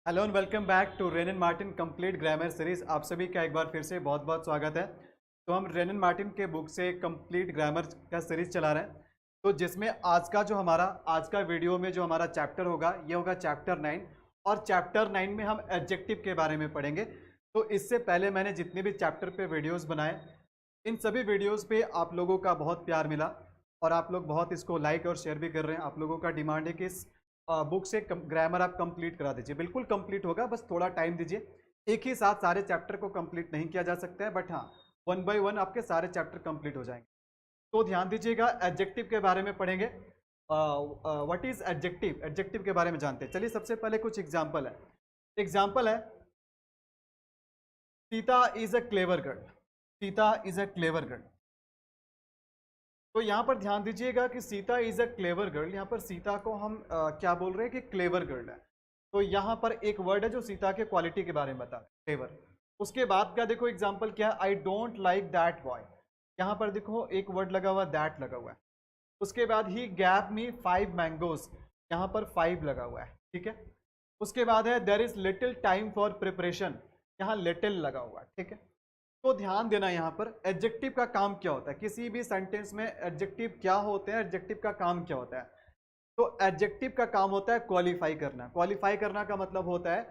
Hello and welcome back to Wren and Martin complete grammar series. आप सभी का एक बार फिर से बहुत बहुत स्वागत है। तो हम रेन एंड मार्टिन के बुक से कंप्लीट ग्रामर का सीरीज चला रहे हैं। तो जिसमें आज का वीडियो में जो हमारा चैप्टर होगा ये होगा चैप्टर 9। और चैप्टर 9 में हम एडजेक्टिव के बारे में पढ़ेंगे। तो इससे पहले मैंने जितने भी चैप्टर पे वीडियोज़ बनाए, इन सभी वीडियोज़ पे आप लोगों का बहुत प्यार मिला और आप लोग बहुत इसको लाइक और शेयर भी कर रहे हैं। आप लोगों का डिमांड है कि इस बुक से ग्रामर आप कंप्लीट करा दीजिए। बिल्कुल कंप्लीट होगा, बस थोड़ा टाइम दीजिए। एक ही साथ सारे चैप्टर को कंप्लीट नहीं किया जा सकता है, बट हाँ, वन बाय वन आपके सारे चैप्टर कंप्लीट हो जाएंगे। तो ध्यान दीजिएगा, एडजेक्टिव के बारे में पढ़ेंगे। व्हाट इज एडजेक्टिव, एडजेक्टिव के बारे में जानते हैं। चलिए सबसे पहले कुछ एग्जाम्पल है। एग्जाम्पल है, Sita is a clever girl. Sita is a clever girl. तो यहाँ पर ध्यान दीजिएगा कि Sita is a clever girl. यहाँ पर सीता को हम क्या बोल रहे हैं कि क्लेवर गर्ल है। तो यहाँ पर एक वर्ड है जो सीता के क्वालिटी के बारे में बता रहा है, क्लेवर। उसके बाद क्या देखो एग्जाम्पल क्या है, I don't like that boy. यहाँ पर देखो एक वर्ड लगा हुआ, दैट लगा हुआ है। उसके बाद ही गैव मी 5 मैंगोज। यहाँ पर 5 लगा हुआ है, ठीक है। उसके बाद है there is little time for preparation. यहाँ लिटिल लगा हुआ है, ठीक है। तो ध्यान देना, यहाँ पर एडजेक्टिव का काम क्या होता है। किसी भी सेंटेंस में एडजेक्टिव क्या होते हैं, एडजेक्टिव का काम क्या होता है। तो एडजेक्टिव का काम होता है क्वालिफाई करना। क्वालिफाई करना का मतलब होता है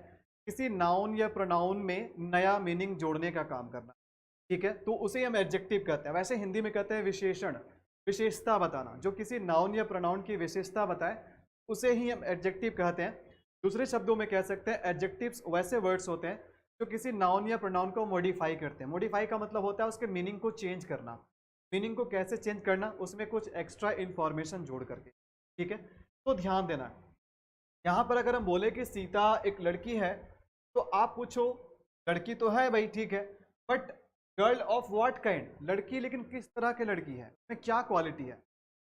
किसी नाउन या प्रोनाउन में नया मीनिंग जोड़ने का काम करना, ठीक है। तो उसे हम एडजेक्टिव कहते हैं। वैसे हिंदी में कहते हैं विशेषण, विशेषता बताना। जो किसी नाउन या प्रोनाउन की विशेषता बताए उसे ही हम एडजेक्टिव कहते हैं। दूसरे शब्दों में कह सकते हैं एडजेक्टिव्स वैसे वर्ड्स होते हैं जो किसी नाउन या प्रोनाउन को मॉडिफाई करते हैं। मॉडिफाई का मतलब होता है उसके मीनिंग को चेंज करना। मीनिंग को कैसे चेंज करना, उसमें कुछ एक्स्ट्रा इंफॉर्मेशन जोड़ करके, ठीक है। तो ध्यान देना, यहाँ पर अगर हम बोले कि सीता एक लड़की है, तो आप पूछो लड़की तो है भाई, ठीक है, but girl of what kind, लड़की लेकिन किस तरह की लड़की है, में क्या क्वालिटी है।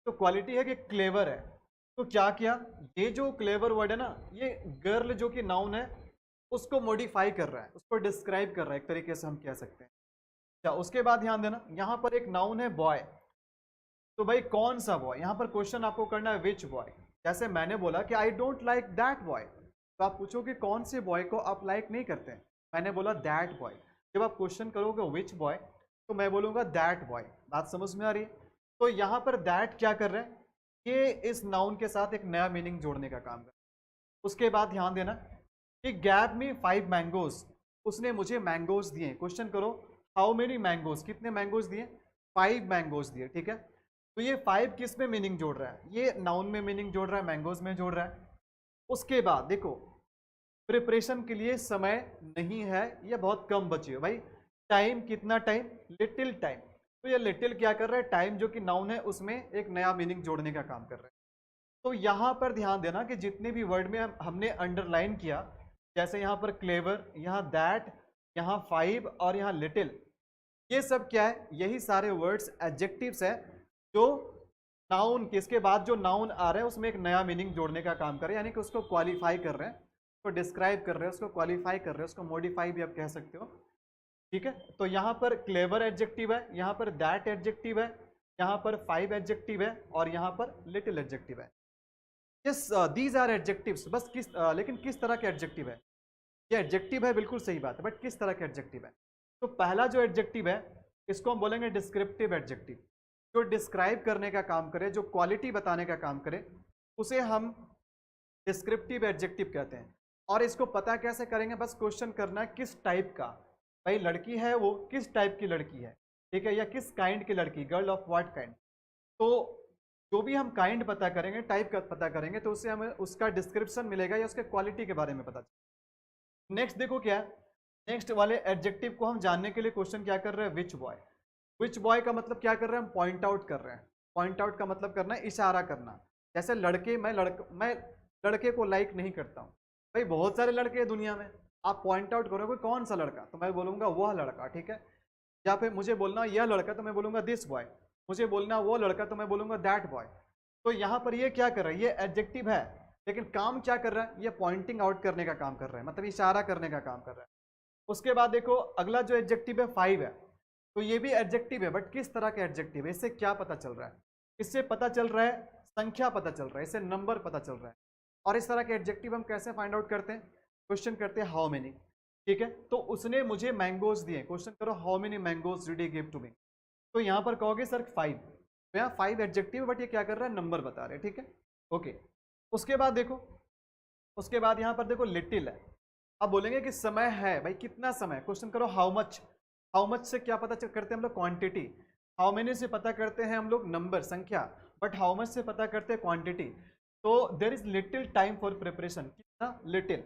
तो क्वालिटी है कि क्लेवर है। तो क्या किया, ये जो क्लेवर वर्ड है ना, ये गर्ल जो कि नाउन है उसको मॉडिफाई कर रहा है, उसको डिस्क्राइब कर रहा है, एक तरीके से हम कह सकते हैं। अच्छा, उसके बाद ध्यान देना, यहाँ पर एक नाउन है बॉय। तो भाई कौन सा बॉय, यहाँ पर क्वेश्चन आपको करना है विच बॉय। जैसे मैंने बोला कि I don't like that boy, तो आप पूछो कि कौन से बॉय को आप लाइक नहीं करते हैं। मैंने बोला दैट बॉय। जब आप क्वेश्चन करोगे विच बॉय, तो मैं बोलूंगा दैट बॉय। बात समझ में आ रही है। तो यहाँ पर दैट क्या कर रहे हैं, ये इस नाउन के साथ एक नया मीनिंग जोड़ने का काम कर रहा है। उसके बाद ध्यान देना कि गैव मी 5 मैंगोज, उसने मुझे मैंगोज दिए। क्वेश्चन करो हाउ मेनी मैंगोज, कितने मैंगोज दिए, 5 मैंगोज दिए, ठीक है। तो ये 5 किस में मीनिंग जोड़ रहा है, ये नाउन में मीनिंग जोड़ रहा है, मैंगोज में जोड़ रहा है। उसके बाद देखो प्रिपरेशन के लिए समय नहीं है या बहुत कम बची है भाई। टाइम, कितना टाइम, लिटिल टाइम। तो ये लिटिल क्या कर रहा है, टाइम जो कि नाउन है उसमें एक नया मीनिंग जोड़ने का काम कर रहा है। तो यहाँ पर ध्यान देना कि जितने भी वर्ड में हमने अंडरलाइन किया, जैसे यहाँ पर क्लेवर, यहाँ दैट, यहाँ 5 और यहाँ लिटिल, ये सब क्या है, यही सारे वर्ड्स एडजेक्टिव्स है जो नाउन के इसके बाद जो नाउन आ रहा है उसमें एक नया मीनिंग जोड़ने का काम कर रहे हैं, यानी कि उसको क्वालिफाई कर रहे हैं, उसको डिस्क्राइब कर रहे हैं, उसको क्वालिफाई कर रहे हैं, उसको मॉडिफाई भी आप कह सकते हो, ठीक है। तो यहाँ पर क्लेवर एडजेक्टिव है, यहाँ पर दैट एडजेक्टिव है, यहाँ पर 5 एडजेक्टिव है और यहाँ पर लिटिल एडजेक्टिव है। Yes, these are adjectives. बस लेकिन किस तरह के एडजेक्टिव है, ये एडजेक्टिव है, बिल्कुल सही बात है, बट किस तरह के एडजेक्टिव है। तो पहला जो एडजेक्टिव है इसको हम बोलेंगे डिस्क्रिप्टिव एडजेक्टिव। जो डिस्क्राइब करने का काम करे, जो क्वालिटी बताने का काम करे, उसे हम डिस्क्रिप्टिव एडजेक्टिव कहते हैं। और इसको पता कैसे करेंगे, बस क्वेश्चन करना है किस टाइप का, भाई लड़की है वो किस टाइप की लड़की है, ठीक है, या किस काइंड की लड़की, गर्ल ऑफ व्हाट काइंड। तो जो भी हम काइंड पता करेंगे, टाइप का पता करेंगे, तो उससे हमें उसका डिस्क्रिप्शन मिलेगा या उसके क्वालिटी के बारे में पता चलेगा। नेक्स्ट देखो क्या है, नेक्स्ट वाले एडजेक्टिव को हम जानने के लिए क्वेश्चन क्या कर रहे हैं, विच बॉय। विच बॉय का मतलब क्या कर रहे हैं, हम पॉइंट आउट कर रहे हैं। पॉइंट आउट का मतलब करना है इशारा करना। जैसे लड़के, मैं लड़के को लाइक नहीं करता हूँ, भाई बहुत सारे लड़के हैं दुनिया में, आप पॉइंट आउट करोगे कौन सा लड़का, तो मैं बोलूंगा वह लड़का, ठीक है। या फिर मुझे बोलना यह लड़का, तो मैं बोलूंगा दिस बॉय। मुझे बोलना वो लड़का, तो मैं बोलूंगा दैट बॉय। तो यहाँ पर ये क्या कर रहा है, ये एडजेक्टिव है, लेकिन काम क्या कर रहा है, ये पॉइंटिंग आउट करने का काम कर रहा है, मतलब इशारा करने का काम कर रहा है। उसके बाद देखो अगला जो एडजेक्टिव है 5 है। तो ये भी एडजेक्टिव है, बट किस तरह का एडजेक्टिव है, इससे क्या पता चल रहा है, इससे पता चल रहा है संख्या पता चल रहा है, इससे नंबर पता चल रहा है। और इस तरह के एडजेक्टिव हम कैसे फाइंड आउट करते हैं, क्वेश्चन करते हैं हाउ मेनी, ठीक है। तो उसने मुझे मैंगोज दिए, क्वेश्चन करो how many mangoes did he give to me. तो यहाँ पर कहोगे सर 5, तो यहाँ 5 एडजेक्टिव, बट ये क्या कर रहा है, नंबर बता रहे हैं, ठीक है, ओके। उसके बाद देखो, उसके बाद यहाँ पर देखो लिटिल है। अब बोलेंगे कि समय है, भाई कितना समय, क्वेश्चन करो हाउ मच। हाउ मच से क्या पता करते हैं हम लोग, क्वांटिटी। हाउ मेनी से पता करते हैं हम लोग नंबर, संख्या, बट हाउ मच से पता करते हैं क्वांटिटी। तो there is little time for preparation, कितना, लिटिल।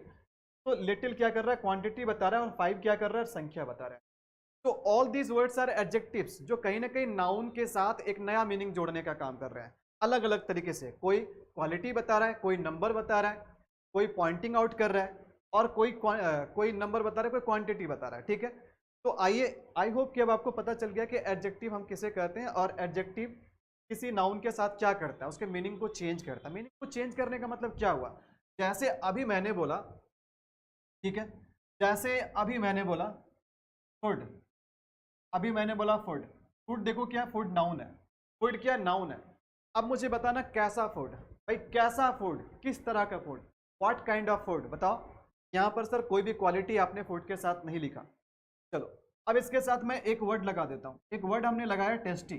तो लिटिल क्या कर रहा है, क्वांटिटी बता रहा है, और 5 क्या कर रहा है, संख्या बता रहा है। तो all these words are adjectives, जो कहीं ना कहीं नाउन के साथ एक नया मीनिंग जोड़ने का काम कर रहे हैं, अलग अलग तरीके से। कोई क्वालिटी बता रहा है, कोई नंबर बता रहा है, कोई पॉइंटिंग आउट कर रहा है, और कोई नंबर बता रहा है, कोई क्वांटिटी बता रहा है, ठीक है। तो आइए, आई होप कि अब आपको पता चल गया कि एडजेक्टिव हम किसे कहते हैं, और एडजेक्टिव किसी नाउन के साथ क्या करता है, उसके मीनिंग को चेंज करता है। मीनिंग को चेंज करने का मतलब क्या हुआ, जैसे अभी मैंने बोला, ठीक है, जैसे अभी मैंने बोला फूड, अभी मैंने बोला फूड। फूड देखो क्या, फूड नाउन है, फूड क्या, नाउन है। अब मुझे बताना कैसा फूड, भाई कैसा फूड, किस तरह का food, what kind of food, बताओ। यहाँ पर सर कोई भी क्वालिटी आपने फूड के साथ नहीं लिखा। चलो अब इसके साथ मैं एक वर्ड लगा देता हूँ, एक वर्ड हमने लगाया टेस्टी।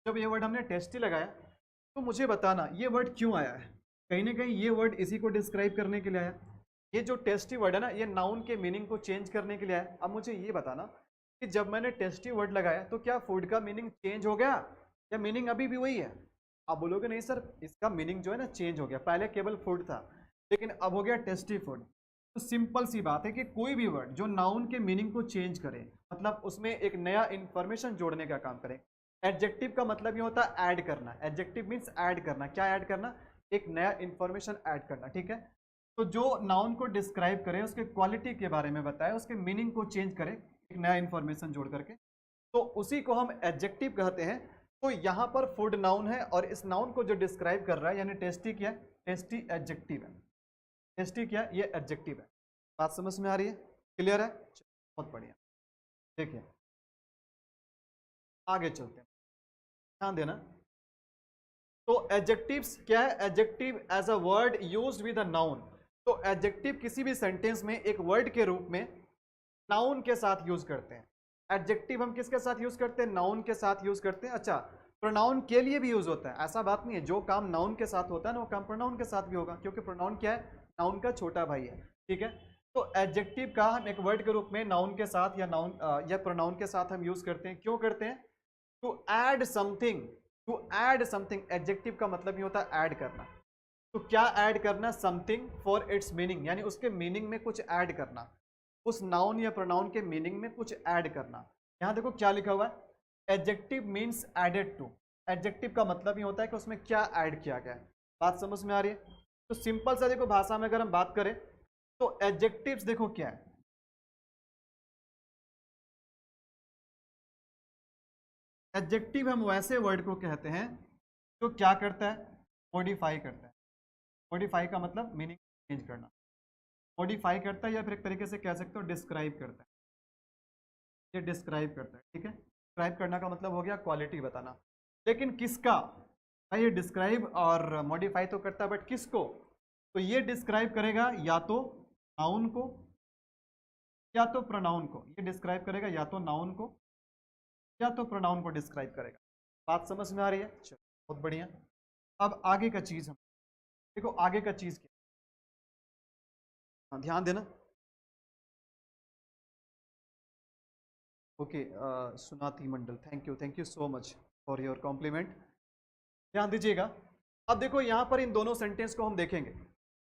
जब ये वर्ड हमने टेस्टी लगाया, तो मुझे बताना ये वर्ड क्यों आया है। कहीं ना कहीं ये वर्ड इसी को डिस्क्राइब करने के लिए आया। ये जो टेस्टी वर्ड है ना, ये नाउन के मीनिंग को चेंज करने के लिए आया। अब मुझे ये बताना कि जब मैंने टेस्टी वर्ड लगाया, तो क्या फूड का मीनिंग चेंज हो गया, या मीनिंग अभी भी वही है। आप बोलोगे नहीं सर, इसका मीनिंग जो है ना चेंज हो गया, पहले केवल फूड था, लेकिन अब हो गया टेस्टी फूड। तो सिंपल सी बात है कि कोई भी वर्ड जो नाउन के मीनिंग को चेंज करे, मतलब उसमें एक नया इंफॉर्मेशन जोड़ने का काम करे। एडजेक्टिव का मतलब ये होता है ऐड करना, एडजेक्टिव मीन्स ऐड करना। क्या ऐड करना, एक नया इंफॉर्मेशन ऐड करना, ठीक है। तो जो नाउन को डिस्क्राइब करे, उसके क्वालिटी के बारे में बताए, उसके मीनिंग को चेंज करे एक नया इंफॉर्मेशन जोड़ करके, तो उसी को हम एडजेक्टिव कहते हैं। तो यहाँ पर फूड नाउन है, और इस नाउन को जो डिस्क्राइब कर रहा है, यानी टेस्टी क्या, टेस्टी एडजेक्टिव है। टेस्टी क्या, ये एडजेक्टिव है। बात समझ में आ रही है, क्लियर है, बहुत बढ़िया। देखिए आगे चलते हैं, ध्यान देना। तो एडजेक्टिव्स क्या है, adjective as a word used with a noun. तो एडजेक्टिव किसी भी सेंटेंस में एक वर्ड के रूप में नाउन के साथ यूज करते हैं। एडजेक्टिव हम किसके साथ यूज करते हैं, नाउन के साथ यूज करते हैं। अच्छा, प्रोनाउन के लिए भी यूज होता है, ऐसा बात नहीं है, जो काम नाउन के साथ होता है ना, वो काम प्रोनाउन के साथ भी होगा, क्योंकि प्रोनाउन क्या है, नाउन का छोटा भाई है, ठीक है। तो एडजेक्टिव का हम एक वर्ड के रूप में नाउन के साथ या नाउन या प्रोनाउन के साथ हम यूज करते हैं। क्यों करते हैं, to add something, to add something. Adjective का मतलब ये होता है ऐड करना। तो क्या ऐड करना, समथिंग फॉर इट्स मीनिंग, यानी उसके मीनिंग में कुछ ऐड करना, उस नाउन या प्रोनाउन के मीनिंग में कुछ ऐड करना। यहां देखो क्या लिखा हुआ है, adjective means added to. Adjective का मतलब ये होता है कि उसमें क्या ऐड किया गया है। बात समझ में आ रही है। तो सिंपल सा देखो, भाषा में अगर हम बात करें, तो एडजेक्टिव्स देखो क्या है, एडजेक्टिव हम वैसे वर्ड को कहते हैं जो क्या करता है, मॉडिफाई करता है। मॉडिफाई का मतलब मीनिंग चेंज करना, मॉडिफाई करता है, या फिर एक तरीके से कह सकते हो डिस्क्राइब करता है। ये डिस्क्राइब करता है, ठीक है। डिस्क्राइब करना का मतलब हो गया क्वालिटी बताना। लेकिन किसका, भाई ये डिस्क्राइब और मॉडिफाई तो करता है, बट किसको, तो ये डिस्क्राइब करेगा या तो नाउन को या तो प्रोनाउन को। ये डिस्क्राइब करेगा या तो नाउन को या तो प्रोनाउन को डिस्क्राइब करेगा। बात समझ में आ रही है, चलो बहुत बढ़िया। अब आगे का चीज हम देखो, आगे का चीज क्या, हाँ, ध्यान देना। Okay, Sunati Mandal, thank you so much for your compliment. ध्यान दीजिएगा। अब देखो यहाँ पर इन दोनों सेंटेंस को हम देखेंगे,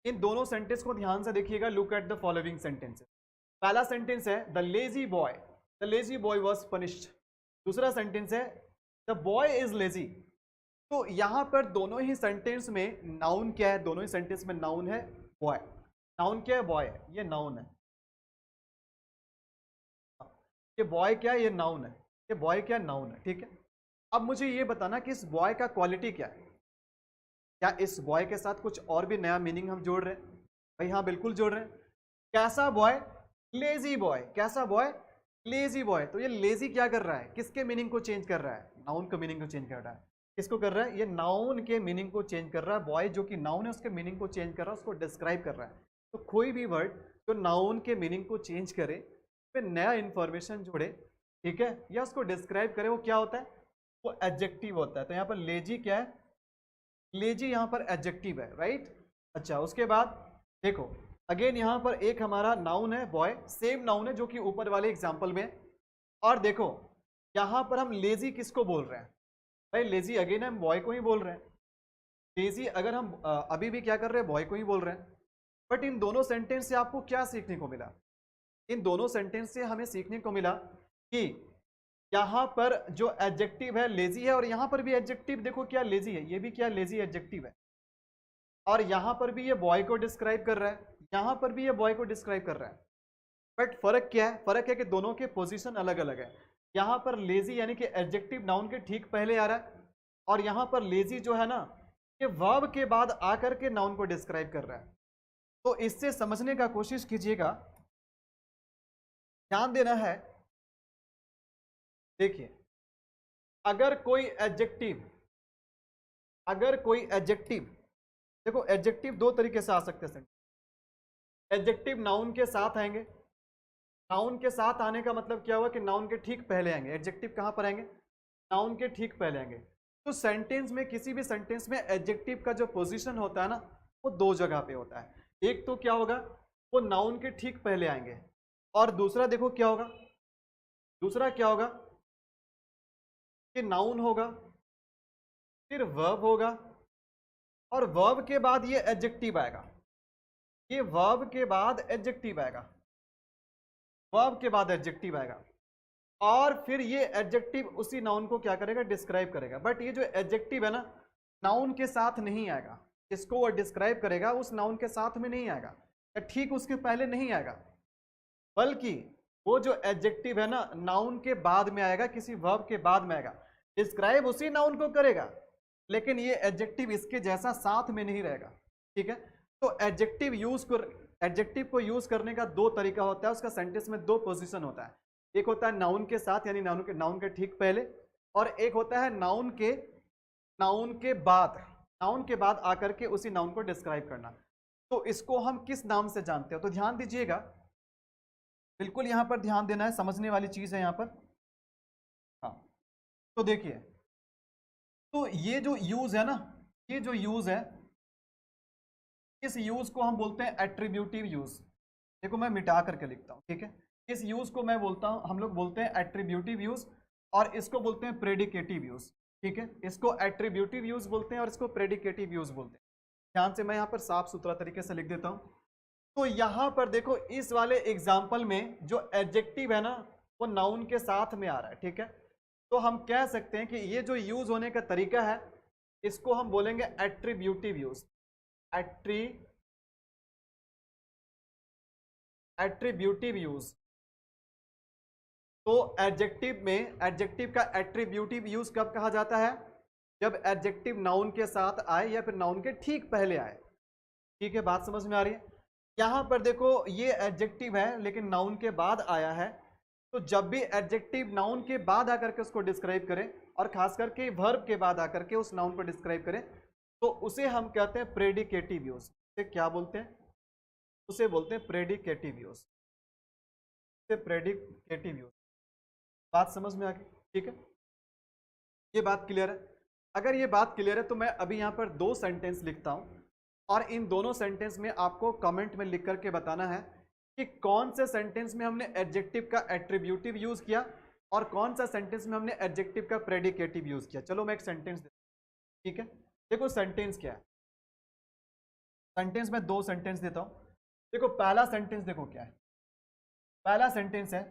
इन दोनों सेंटेंस को ध्यान से देखिएगा। Look at the following sentences. पहला सेंटेंस है the lazy boy was punished. दूसरा सेंटेंस है द बॉय इज लेजी। तो यहाँ पर दोनों ही सेंटेंस में नाउन क्या है, दोनों ही सेंटेंस में नाउन है बॉय। नाउन क्या है, बॉय है, ये नाउन है। ये बॉय क्या है, ये नाउन है। ये बॉय क्या, नाउन है, ठीक है। अब मुझे ये बताना कि इस बॉय का क्वालिटी क्या है। क्या इस बॉय के साथ कुछ और भी नया मीनिंग हम जोड़ रहे हैं, भाई हाँ बिल्कुल जोड़ रहे हैं। कैसा बॉय, लेजी बॉय। कैसा बॉय, लेजी बॉय। तो ये लेजी क्या कर रहा है, किसके मीनिंग को चेंज कर रहा है, नाउन के मीनिंग को चेंज कर रहा है। किसको कर रहा है, ये नाउन के मीनिंग को चेंज कर रहा है। बॉय जो कि नाउन है, उसके मीनिंग को चेंज कर रहा है, उसको डिस्क्राइब कर रहा है। तो कोई भी वर्ड जो नाउन के मीनिंग को चेंज करे, फिर नया इंफॉर्मेशन जोड़े, ठीक है, या उसको डिस्क्राइब करे, वो क्या होता है, वो एडजेक्टिव होता है। तो यहाँ पर लेजी क्या है, लेजी यहाँ पर एडजेक्टिव है, राइट। अच्छा, उसके बाद देखो अगेन यहाँ पर एक हमारा नाउन है बॉय, सेम नाउन है जो कि ऊपर वाले एग्जाम्पल में। और देखो यहाँ पर हम लेजी किसको बोल रहे हैं भाई, लेजी अगेन हम बॉय को ही बोल रहे हैं। लेजी अगर हम अभी भी क्या कर रहे हैं, बॉय को ही बोल रहे हैं। बट इन दोनों सेंटेंस से आपको क्या सीखने को मिला, इन दोनों सेंटेंस से हमें सीखने को मिला कि यहाँ पर जो एडजेक्टिव है लेजी है, और यहाँ पर भी एडजेक्टिव देखो क्या लेजी है, ये भी क्या लेजी एडजेक्टिव है। और यहाँ पर भी ये बॉय को डिस्क्राइब कर रहा है, यहाँ पर भी ये बॉय को डिस्क्राइब कर रहा है। बट फर्क क्या है, फर्क है कि दोनों के पोजीशन अलग अलग है। यहाँ पर लेजी यानी कि एडजेक्टिव नाउन के ठीक पहले आ रहा है, और यहाँ पर लेजी जो है ना, ये वर्ब के बाद आकर के नाउन को डिस्क्राइब कर रहा है। तो इससे समझने का कोशिश कीजिएगा, ध्यान देना है। देखिए अगर कोई एडजेक्टिव, देखो एडजेक्टिव दो तरीके से आ सकते हैं। एडजेक्टिव नाउन के साथ आएंगे, नाउन के साथ आने का मतलब क्या हुआ कि नाउन के ठीक पहले आएंगे। एडजेक्टिव कहां पर आएंगे, नाउन के ठीक पहले आएंगे। तो सेंटेंस में, किसी भी सेंटेंस में एडजेक्टिव का जो पोजीशन होता है ना, वो दो जगह पे होता है। एक तो क्या होगा, वो नाउन के ठीक पहले आएंगे, और दूसरा देखो क्या होगा, दूसरा क्या होगा कि नाउन होगा, फिर वर्ब होगा, और वर्ब के बाद ये एडजेक्टिव आएगा, ये वर्ब के बाद एडजेक्टिव आएगा, वर्ब के बाद एडजेक्टिव आएगा, और फिर ये एडजेक्टिव उसी नाउन को क्या करेगा, डिस्क्राइब करेगा। बट ये जो एडजेक्टिव है ना, नाउन के साथ नहीं आएगा, इसको वो डिस्क्राइब करेगा उस नाउन के साथ में नहीं आएगा, या ठीक उसके पहले नहीं आएगा, बल्कि वो जो एडजेक्टिव है ना, नाउन के बाद में आएगा, किसी वर्ब के बाद में आएगा, डिस्क्राइब उसी नाउन को करेगा, लेकिन ये एडजेक्टिव इसके जैसा साथ में नहीं रहेगा, ठीक है। तो एडजेक्टिव को यूज करने का दो तरीका होता है, उसका सेंटेंस में दो पोजीशन होता है। एक होता है नाउन के साथ, यानी नाउन के ठीक पहले, और एक होता है नाउन के बाद आकर के उसी नाउन को डिस्क्राइब करना। तो इसको हम किस नाम से जानते हो, तो ध्यान दीजिएगा, बिल्कुल यहां पर ध्यान देना है, समझने वाली चीज है यहां पर। हाँ, तो देखिए, तो ये जो यूज है ना, ये जो यूज है, इस यूज को हम बोलते हैं एट्रीब्यूटिव यूज। देखो मैं मिटा करके लिखता हूं, ठीक है। इस यूज को मैं बोलता हूं, हम लोग बोलते हैं एट्रीब्यूटिव यूज, और इसको बोलते हैं प्रेडिकेटिव यूज, ठीक है। इसको एट्रीब्यूटिव यूज बोलते हैं और इसको प्रेडिकेटिव यूज बोलते हैं। ध्यान से मैं यहाँ पर साफ सुथरा तरीके से लिख देता हूं। तो यहाँ पर देखो इस वाले एग्जाम्पल में जो एडजेक्टिव है ना, वो नाउन के साथ में आ रहा है, ठीक है। तो हम कह सकते हैं कि ये जो यूज होने का तरीका है, इसको हम बोलेंगे एट्रीब्यूटिव यूज, एट्रीब्यूटिव यूज। तो एडजेक्टिव का एट्रीब्यूटिव यूज कब कहा जाता है, जब एडजेक्टिव नाउन के साथ आए या फिर नाउन के ठीक पहले आए, ठीक है। बात समझ में आ रही है। यहां पर देखो ये एडजेक्टिव है लेकिन नाउन के बाद आया है, तो जब भी एडजेक्टिव नाउन के बाद आकर के उसको डिस्क्राइब करें, और खास करके वर्ब के बाद आकर के उस नाउन को डिस्क्राइब करें, तो उसे हम कहते हैं प्रेडिकेटिव यूज। उसे क्या बोलते हैं, उसे बोलते हैं प्रेडिकेटिव यूज, प्रेडिकेटिव यूज। बात समझ में आ गई, ठीक है। ये बात क्लियर है। अगर ये बात क्लियर है तो मैं अभी यहाँ पर दो सेंटेंस लिखता हूँ, और इन दोनों सेंटेंस में आपको कमेंट में लिख करके बताना है कि कौन से सेंटेंस में हमने एडजेक्टिव का एट्रीब्यूटिव यूज किया, और कौन सा सेंटेंस में हमने एडजेक्टिव का प्रेडिकेटिव यूज किया। चलो मैं एक सेंटेंस देता हूं, ठीक है। देखो सेंटेंस क्या है, सेंटेंस में दो सेंटेंस देता हूं। देखो पहला सेंटेंस देखो क्या है, पहला सेंटेंस है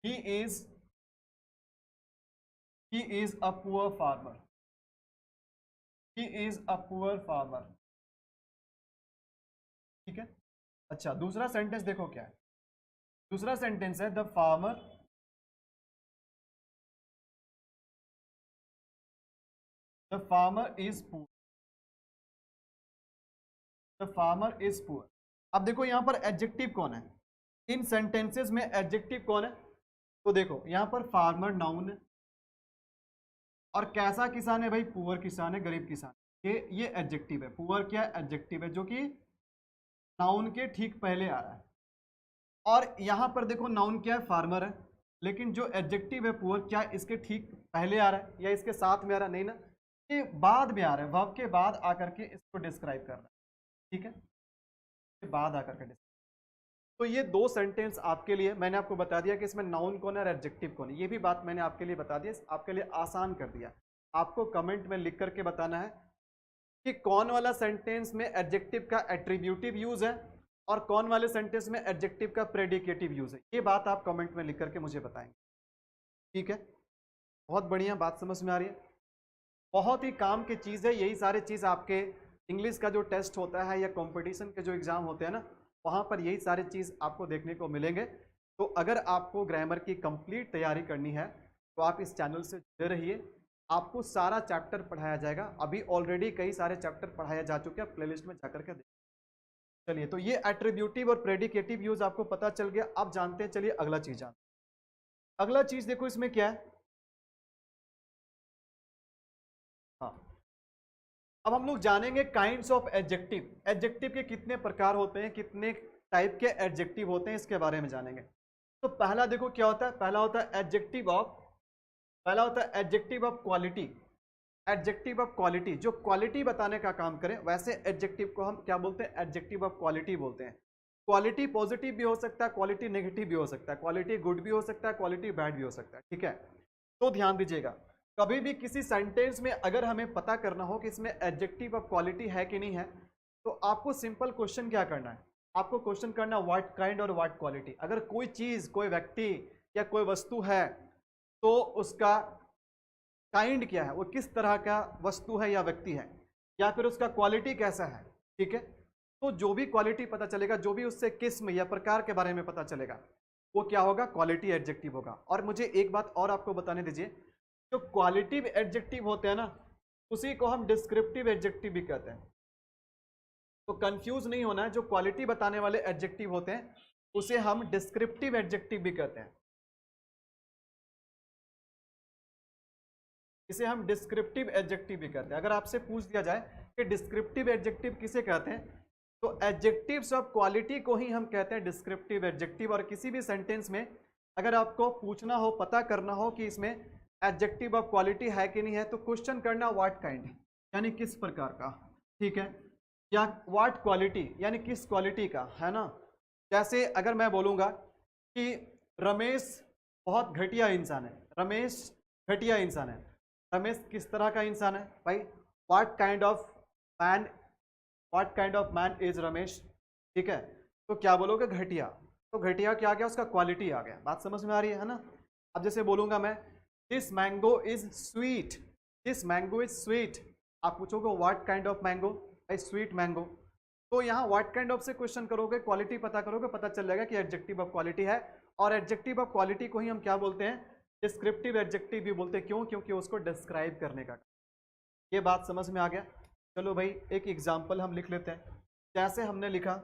he is a poor farmer, he is a poor farmer, ठीक है। अच्छा, दूसरा सेंटेंस देखो क्या है, दूसरा सेंटेंस है the farmer is poor, the farmer is poor. अब देखो यहां पर एडजेक्टिव कौन है, इन सेंटेंसेस में एडजेक्टिव कौन है, तो देखो यहां पर फार्मर नाउन है, और कैसा किसान है भाई, पुअर किसान है, गरीब किसान। ये एडजेक्टिव है, पुअर क्या एडजेक्टिव है जो कि नाउन के ठीक पहले आ रहा है। और यहाँ पर देखो नाउन क्या है, फार्मर है, लेकिन जो एडजेक्टिव है पुअर क्या इसके ठीक पहले आ रहा है या इसके साथ में आ रहा है? नहीं ना, ये बाद में आ रहा है, वर्ब के बाद आकर के इसको डिस्क्राइब कर रहा है। ठीक है, के बाद आकर के। तो ये दो सेंटेंस आपके लिए मैंने आपको बता दिया कि इसमें नाउन कौन है और एडजेक्टिव कौन है। ये भी बात मैंने आपके लिए बता दी, आपके लिए आसान कर दिया। आपको कमेंट में लिख करके बताना है कि कौन वाला सेंटेंस में एडजेक्टिव का एट्रीब्यूटिव यूज है और कौन वाले सेंटेंस में एडजेक्टिव का प्रेडिकेटिव यूज है। ये बात आप कमेंट में लिख करके मुझे बताएंगे। ठीक है, बहुत बढ़िया, बात समझ में आ रही है। बहुत ही काम की चीज़ है, यही सारी चीज़ आपके इंग्लिश का जो टेस्ट होता है या कंपटीशन के जो एग्ज़ाम होते हैं ना, वहाँ पर यही सारी चीज़ आपको देखने को मिलेंगे। तो अगर आपको ग्रामर की कंप्लीट तैयारी करनी है तो आप इस चैनल से जुड़े रहिए, आपको सारा चैप्टर पढ़ाया जाएगा। अभी ऑलरेडी कई सारे चैप्टर पढ़ाए जा चुके हैं, प्लेलिस्ट में जाकर के देखिए। चलिए, तो ये एट्रीब्यूटिव और प्रेडिकेटिव यूज आपको पता चल गया। अब जानते हैं, चलिए अगला चीज जानते हैं। अगला चीज देखो इसमें क्या है। हाँ, अब हम लोग जानेंगे काइंड्स ऑफ एडजेक्टिव। एडजेक्टिव के कितने प्रकार होते हैं, कितने टाइप के एडजेक्टिव होते हैं, इसके बारे में जानेंगे। तो पहला देखो क्या होता है, पहला होता है adjective of quality. Adjective of quality, जो क्वालिटी बताने का काम करें, वैसे एडजेक्टिव को हम क्या बोलते हैं, एडजेक्टिव ऑफ क्वालिटी बोलते हैं। क्वालिटी पॉजिटिव भी हो सकता है, क्वालिटी नेगेटिव भी हो सकता है, क्वालिटी गुड भी हो सकता है, क्वालिटी बैड भी हो सकता है। ठीक है, तो ध्यान दीजिएगा, कभी भी किसी सेंटेंस में अगर हमें पता करना हो कि इसमें एडजेक्टिव ऑफ क्वालिटी है कि नहीं है, तो आपको सिंपल क्वेश्चन क्या करना है, आपको क्वेश्चन करना व्हाट काइंड और व्हाट क्वालिटी। अगर कोई चीज़, कोई व्यक्ति या कोई वस्तु है तो उसका काइंड क्या है, वो किस तरह का वस्तु है या व्यक्ति है, या फिर उसका क्वालिटी कैसा है। ठीक है, तो जो भी क्वालिटी पता चलेगा, जो भी उससे किस्म या प्रकार के बारे में पता चलेगा, वो क्या होगा, क्वालिटी एडजेक्टिव होगा। और मुझे एक बात और आपको बताने दीजिए, जो क्वालिटिव एडजेक्टिव होते हैं ना, उसी को हम डिस्क्रिप्टिव एडजेक्टिव भी कहते हैं। तो कंफ्यूज नहीं होना है, जो क्वालिटी बताने वाले एडजेक्टिव होते हैं उसे हम डिस्क्रिप्टिव एडजेक्टिव भी कहते हैं। इसे हम डिस्क्रिप्टिव एडजेक्टिव भी कहते हैं। अगर आपसे पूछ दिया जाए कि डिस्क्रिप्टिव एडजेक्टिव किसे कहते हैं, तो एडजेक्टिव्स ऑफ क्वालिटी को ही हम कहते हैं डिस्क्रिप्टिव एडजेक्टिव। और किसी भी सेंटेंस में अगर आपको पूछना हो, पता करना हो कि इसमें एडजेक्टिव ऑफ क्वालिटी है कि नहीं है, तो क्वेश्चन करना व्हाट काइंड, यानी किस प्रकार का। ठीक है, या व्हाट क्वालिटी, यानी किस क्वालिटी का, है ना। जैसे अगर मैं बोलूँगा कि रमेश बहुत घटिया इंसान है, रमेश घटिया इंसान है, रमेश किस तरह का इंसान है भाई, what kind of man, what kind of man is Ramesh. ठीक है, तो क्या बोलोगे, घटिया। तो घटिया क्या आ गया, उसका क्वालिटी आ गया। बात समझ में आ रही है ना। अब जैसे बोलूंगा मैं, this mango is sweet, this mango is sweet, आप पूछोगे व्हाट काइंड ऑफ मैंगो, भाई स्वीट मैंगो। तो यहाँ व्हाट काइंड ऑफ से क्वेश्चन करोगे, क्वालिटी पता करोगे, पता चल जाएगा कि एडजेक्टिव ऑफ क्वालिटी है। और एडजेक्टिव ऑफ क्वालिटी को ही हम क्या बोलते हैं, डिस्क्रिप्टिव एडजेक्टिव भी बोलते हैं। क्यों, क्योंकि उसको डिस्क्राइब करने का। ये बात समझ में आ गया। चलो भाई, एक एग्जाम्पल हम लिख लेते हैं। जैसे हमने लिखा,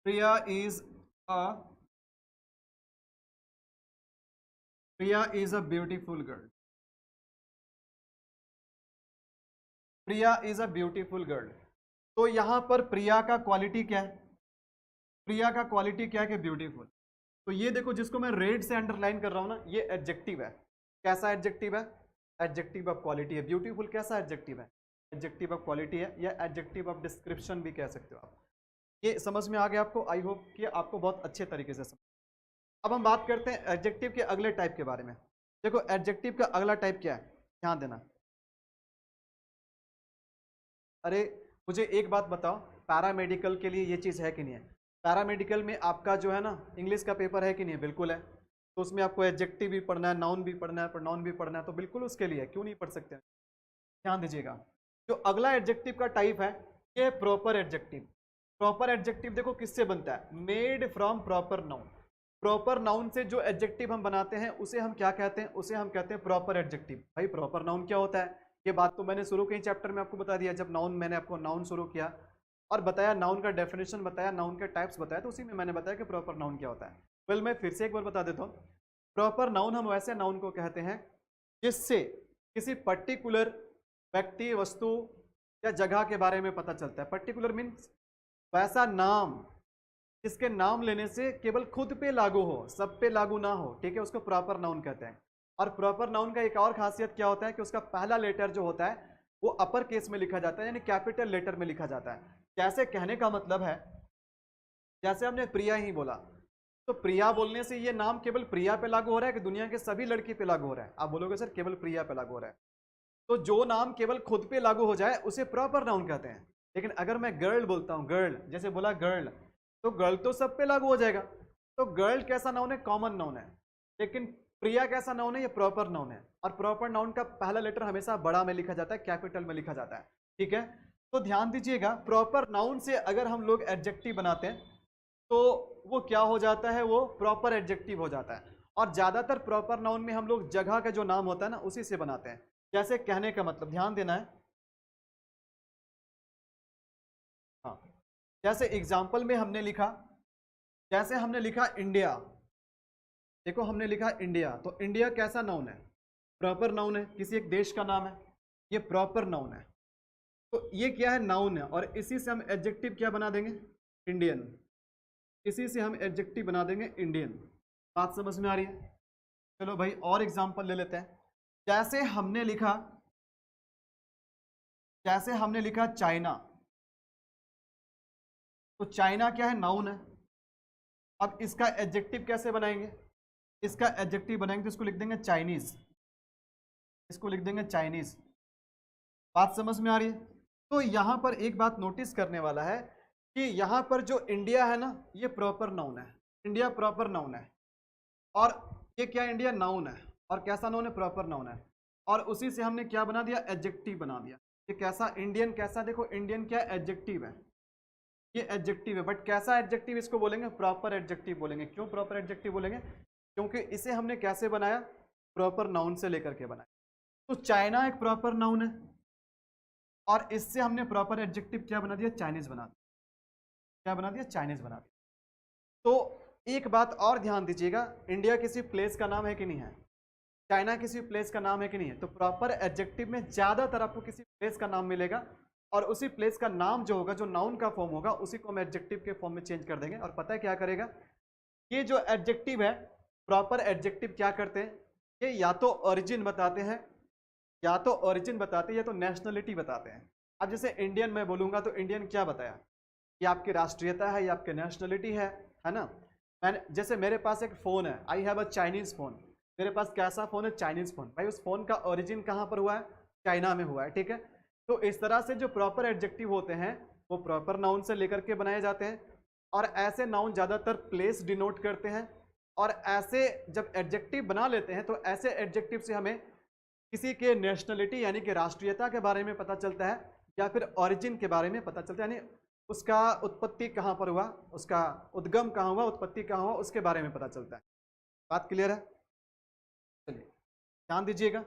Priya is a beautiful girl, Priya is a beautiful girl. तो यहां पर प्रिया का क्वालिटी क्या है, प्रिया का क्वालिटी क्या है कि ब्यूटीफुल। तो ये देखो, जिसको मैं रेड से अंडरलाइन कर रहा हूं ना, ये एडजेक्टिव है। कैसा एडजेक्टिव है, एडजेक्टिव ऑफ क्वालिटी है। ब्यूटीफुल कैसा एडजेक्टिव है, एडजेक्टिव ऑफ क्वालिटी है, या एडजेक्टिव ऑफ डिस्क्रिप्शन भी कह सकते हो आप। ये समझ में आ गया आपको, आई होप कि आपको बहुत अच्छे तरीके से समझ। अब हम बात करते हैं एडजेक्टिव के अगले टाइप के बारे में। देखो एडजेक्टिव का अगला टाइप क्या है, ध्यान देना। अरे मुझे एक बात बताओ, पैरामेडिकल के लिए ये चीज़ है कि नहीं है। पैरामेडिकल में आपका जो है ना, इंग्लिश का पेपर है कि नहीं है, बिल्कुल है। तो उसमें आपको एडजेक्टिव भी पढ़ना है, नाउन भी पढ़ना है, प्रोनाउन भी पढ़ना है, तो बिल्कुल उसके लिए क्यों नहीं पढ़ सकते। ध्यान दीजिएगा, जो अगला एडजेक्टिव का टाइप है, ये है प्रॉपर एडजेक्टिव। प्रॉपर एडजेक्टिव देखो किससे बनता है, made from proper noun. Proper noun से जो एडजेक्टिव हम बनाते हैं उसे हम क्या कहते हैं, उसे हम कहते हैं प्रॉपर एडजेक्टिव। भाई प्रॉपर नाउन क्या होता है, ये बात तो मैंने शुरू के ही चैप्टर में आपको बता दिया, जब नाउन मैंने आपको नाउन शुरू किया और बताया नाउन का डेफिनेशन बताया, नाउन के टाइप्स बताया, तो उसी में मैंने बताया कि प्रॉपर नाउन क्या होता है। वेल मैं फिर से एक बार बता देता हूँ। प्रॉपर नाउन हम वैसे नाउन को कहते हैं जिससे किसी पर्टिकुलर व्यक्ति, वस्तु या जगह के बारे में पता चलता है। पर्टिकुलर मीन्स वैसा नाम जिसके नाम लेने से केवल खुद पे लागू हो, सब पे लागू ना हो, ठीक है, उसको प्रॉपर नाउन कहते हैं। और प्रॉपर नाउन का एक और खासियत क्या होता है कि उसका पहला लेटर जो होता है वो अपर केस में लिखा जाता है, यानी कैपिटल लेटर में लिखा जाता है। कैसे कहने का मतलब है, जैसे हमने प्रिया ही बोला, तो प्रिया बोलने से ये नाम केवल प्रिया पे लागू हो रहा है कि दुनिया के सभी लड़की पे लागू हो रहा है? आप बोलोगे सर केवल प्रिया पे लागू हो रहा है। तो जो नाम केवल खुद पे लागू हो जाए उसे प्रॉपर नाउन कहते हैं। लेकिन अगर मैं गर्ल बोलता हूँ, गर्ल, जैसे बोला गर्ल, तो गर्ल तो सब पे लागू हो जाएगा। तो गर्ल कैसा नाउन है? कॉमन नाउन है। लेकिन प्रिया कैसा नाउन है? ये प्रॉपर नाउन है। और प्रॉपर नाउन का पहला लेटर हमेशा बड़ा में लिखा जाता है, कैपिटल में लिखा जाता है, ठीक है। तो ध्यान दीजिएगा, प्रॉपर नाउन से अगर हम लोग एडजेक्टिव बनाते हैं तो वो क्या हो जाता है? वो प्रॉपर एडजेक्टिव हो जाता है। और ज्यादातर प्रॉपर नाउन में हम लोग जगह का जो नाम होता है ना उसी से बनाते हैं। जैसे कहने का मतलब, ध्यान देना है, हाँ, जैसे एग्जाम्पल में हमने लिखा, जैसे हमने लिखा इंडिया, देखो हमने लिखा इंडिया, तो इंडिया कैसा नाउन है? प्रॉपर नाउन है, किसी एक देश का नाम है, ये प्रॉपर नाउन है। तो ये क्या है? नाउन है। और इसी से हम एडजेक्टिव क्या बना देंगे? इंडियन। इसी से हम एडजेक्टिव बना देंगे इंडियन। बात समझ में आ रही है? चलो भाई और एग्जाम्पल ले लेते हैं। जैसे हमने लिखा, जैसे हमने लिखा चाइना, तो चाइना क्या है? नाउन है। अब इसका एडजेक्टिव कैसे बनाएंगे? इसका एडजेक्टिव बनाएंगे तो इसको लिख देंगे चाइनीज, इसको लिख देंगे चाइनीज। बात समझ में आ रही है? तो यहां पर एक बात नोटिस करने वाला है कि यहां पर जो इंडिया है ना, ये प्रॉपर नाउन है, इंडिया प्रॉपर नाउन है। और ये क्या? इंडिया नाउन है। और कैसा नाउन है? प्रॉपर नाउन है। और उसी से हमने क्या बना दिया? एडजेक्टिव बना दिया। ये कैसा? इंडियन कैसा? देखो इंडियन क्या एडजेक्टिव है, ये एडजेक्टिव है, बट कैसा एडजेक्टिव इसको बोलेंगे? प्रॉपर एडजेक्टिव बोलेंगे। क्यों प्रॉपर एडजेक्टिव बोलेंगे? क्योंकि इसे हमने कैसे बनाया? प्रॉपर नाउन से लेकर के बनाया। तो चाइना एक प्रॉपर नाउन है और इससे हमने प्रॉपर एडजेक्टिव क्या बना दिया? चाइनीज बना दिया। क्या बना दिया? चाइनीज बना दिया। तो एक बात और ध्यान दीजिएगा, इंडिया किसी प्लेस का नाम है कि नहीं है? चाइना किसी प्लेस का नाम है कि नहीं है? तो प्रॉपर एडजेक्टिव में ज्यादातर आपको किसी प्लेस का नाम मिलेगा और उसी प्लेस का नाम जो होगा, जो नाउन का फॉर्म होगा, उसी को हम एडजेक्टिव के फॉर्म में चेंज कर देंगे। और पता है क्या करेगा? ये जो एडजेक्टिव है, प्रॉपर एडजेक्टिव क्या करते हैं? ये या तो ओरिजिन बताते हैं, या तो ओरिजिन बताते हैं, या तो नेशनलिटी बताते हैं। अब जैसे इंडियन मैं बोलूंगा तो इंडियन क्या बताया? ये आपकी राष्ट्रीयता है, ये आपकी नेशनलिटी है ना। मैंने, जैसे मेरे पास एक फ़ोन है, I have a Chinese phone, मेरे पास कैसा फ़ोन है? Chinese phone. भाई उस फ़ोन का ओरिजिन कहाँ पर हुआ है? चाइना में हुआ है, ठीक है। तो इस तरह से जो प्रॉपर एडजेक्टिव होते हैं वो प्रॉपर नाउन से लेकर के बनाए जाते हैं। और ऐसे नाउन ज़्यादातर प्लेस डिनोट करते हैं। और ऐसे जब एडजेक्टिव बना लेते हैं तो ऐसे एडजेक्टिव से हमें किसी के नेशनलिटी यानी कि राष्ट्रीयता के बारे में पता चलता है, या फिर ओरिजिन के बारे में पता चलता है, यानी उसका उत्पत्ति कहाँ पर हुआ, उसका उद्गम कहाँ हुआ, उत्पत्ति कहाँ हुआ, उसके बारे में पता चलता है। बात क्लियर है? चलिए ध्यान दीजिएगा।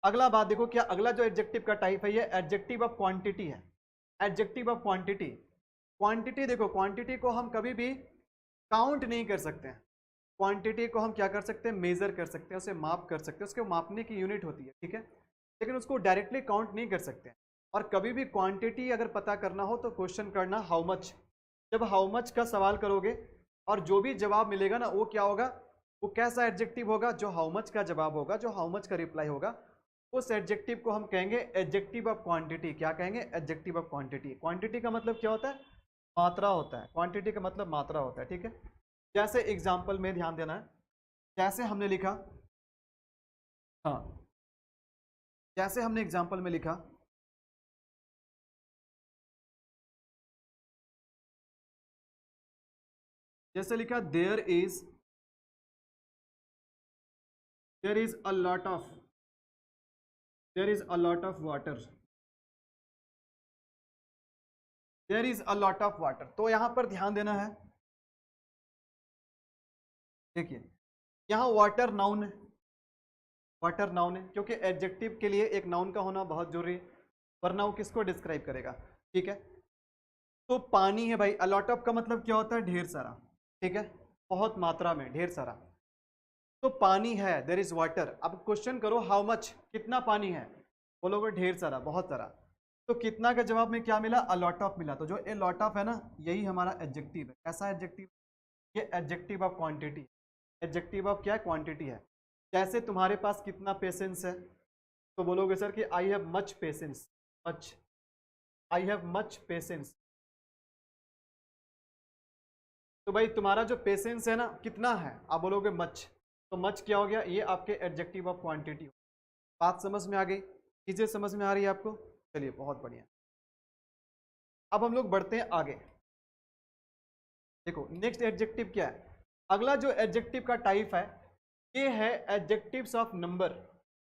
अगला बात देखो, क्या अगला जो एडजेक्टिव का टाइप है ये एडजेक्टिव ऑफ क्वांटिटी है। एडजेक्टिव ऑफ क्वांटिटी, क्वांटिटी देखो, क्वांटिटी को हम कभी भी काउंट नहीं कर सकते हैं। क्वांटिटी को हम क्या कर सकते हैं? मेजर कर सकते हैं, उसे माप कर सकते हैं, उसके मापने की यूनिट होती है, ठीक है। लेकिन उसको डायरेक्टली काउंट नहीं कर सकते। और कभी भी क्वांटिटी अगर पता करना हो तो क्वेश्चन करना हाउ मच। जब हाउ मच का सवाल करोगे और जो भी जवाब मिलेगा ना वो क्या होगा? वो कैसा एडजेक्टिव होगा? जो हाउ मच का जवाब होगा, जो हाउ मच का रिप्लाई होगा, उस एडजेक्टिव को हम कहेंगे एडजेक्टिव ऑफ क्वांटिटी। क्या कहेंगे? Adjective of quantity. क्वांटिटी का मतलब क्या होता है? मात्रा होता है। क्वांटिटी का मतलब मात्रा होता है, ठीक है। जैसे एग्जाम्पल में ध्यान देना है, जैसे हमने लिखा, हाँ, जैसे हमने एग्जाम्पल में लिखा, जैसे लिखा there is a lot of, there is a lot of water, there is a lot of water. तो यहां पर ध्यान देना है, देखिए यहां वाटर नाउन है, वाटर नाउन है, क्योंकि एडजेक्टिव के लिए एक नाउन का होना बहुत जरूरी है, वरना वो किसको डिस्क्राइब करेगा, ठीक है। तो पानी है भाई, अ लॉट ऑफ का मतलब क्या होता है, ढेर सारा, ठीक है, बहुत मात्रा में, ढेर सारा। तो पानी है, देयर इज वाटर। अब क्वेश्चन करो हाउ मच, कितना पानी है, बोलोगे ढेर सारा, बहुत सारा। तो कितना का जवाब में क्या मिला, अ लॉट ऑफ मिला। तो जो ए लॉट ऑफ है ना, यही हमारा एडजेक्टिव है। ऐसा एडजेक्टिव, ये adjective of quantity, adjective of क्या है, क्वांटिटी है। जैसे तुम्हारे पास कितना पेशेंस है, तो बोलोगे सर कि I have much patience, much, I have much patience. तो भाई तुम्हारा जो पेशेंस है ना, कितना है, आप बोलोगे मच। तो मच क्या हो गया, ये आपके एडजेक्टिव ऑफ क्वांटिटी। बात समझ में आ गई, चीजें समझ में आ रही है आपको, चलिए बहुत बढ़िया। अब हम लोग बढ़ते हैं आगे। देखो नेक्स्ट एडजेक्टिव क्या है, अगला जो एडजेक्टिव का टाइप है, ये है एडजेक्टिव्स ऑफ नंबर,